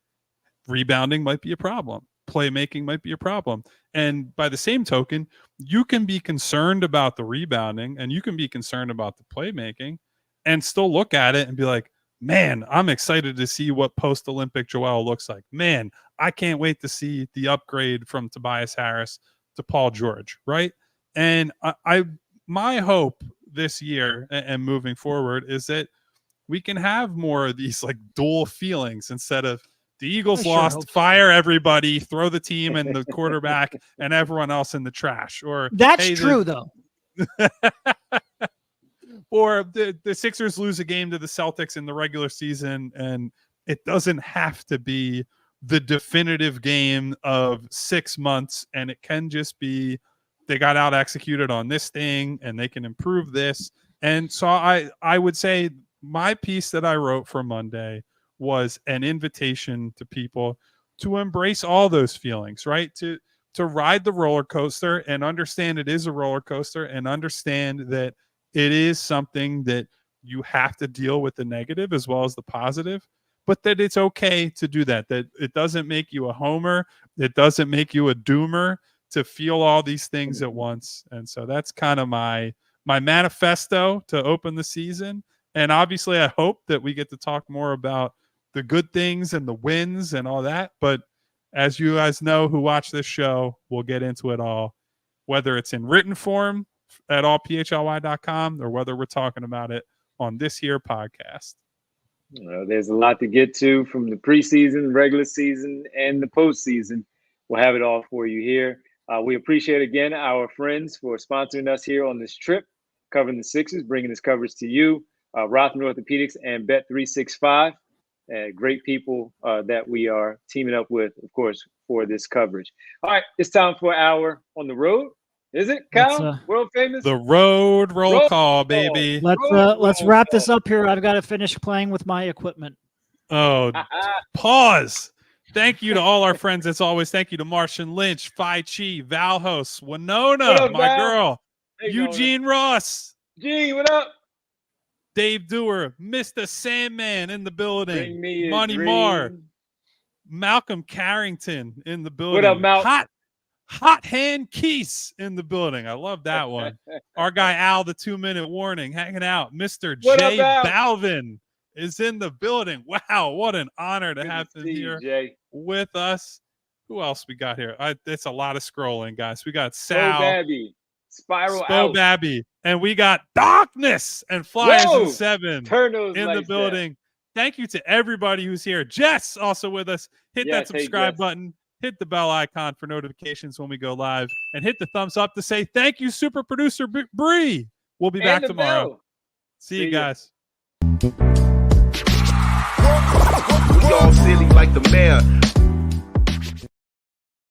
[SPEAKER 2] rebounding might be a problem. Playmaking might be a problem. And by the same token, you can be concerned about the rebounding and you can be concerned about the playmaking and still look at it and be like, man, I'm excited to see what post-Olympic Joel looks like. Man, I can't wait to see the upgrade from Tobias Harris to Paul George, right? And my hope this year and moving forward is that we can have more of these like dual feelings instead of the Eagles lost, fire everybody, throw the team and the quarterback and everyone else in the trash. Or
[SPEAKER 3] that's true though.
[SPEAKER 2] Or the Sixers lose a game to the Celtics in the regular season, and it doesn't have to be the definitive game of 6 months, and it can just be they got out executed on this thing and they can improve this. And so I would say my piece that I wrote for Monday was an invitation to people to embrace all those feelings, right? To ride the roller coaster and understand it is a roller coaster and understand that it is something that you have to deal with the negative as well as the positive, but that it's okay to do that, that it doesn't make you a homer. It doesn't make you a doomer to feel all these things at once. And so that's kind of my manifesto to open the season. And obviously I hope that we get to talk more about the good things and the wins and all that. But as you guys know who watch this show, we'll get into it all, whether it's in written form at allphly.com or whether we're talking about it on this here podcast.
[SPEAKER 1] There's a lot to get to from the preseason, regular season, and the postseason. We'll have it all for you here. We appreciate, again, our friends for sponsoring us here on this trip, covering the Sixers, bringing this coverage to you. Rothman Orthopedics and Bet365. Great people that we are teaming up with, of course, for this coverage. All right, it's time for our On the Road. Is it, Kyle? World famous?
[SPEAKER 2] The road roll call, baby.
[SPEAKER 3] Let's wrap this up here. I've got to finish playing with my equipment.
[SPEAKER 2] Oh, pause. Thank you to all our friends, as always. Thank you to Martian Lynch, PHLY, Valhos, Winona, up, my Val? Girl, hey, Eugene Ross.
[SPEAKER 1] Gene, what up?
[SPEAKER 2] Dave Dewar, Mr. Sandman in the building. Monty Marr, Malcolm Carrington in the building.
[SPEAKER 1] What up, Mal?
[SPEAKER 2] Hot Hand Keese in the building. I love that one. Our guy Al, the 2-minute warning, hanging out. Mr. Jay Balvin is in the building. Wow, what an honor to have him here with us. Who else we got here? It's a lot of scrolling, guys. We got Sal,
[SPEAKER 1] Babby, Spiral
[SPEAKER 2] Out, Babby, and we got Darkness and Flyers in 7 in the building. Thank you to everybody who's here. Jess also with us. Hit that subscribe button. hit the bell icon for notifications when we go live, and hit the thumbs up to say thank you, super producer Bree. We'll be back tomorrow.
[SPEAKER 1] Bell.
[SPEAKER 2] See you guys.
[SPEAKER 4] We all silly like the mayor.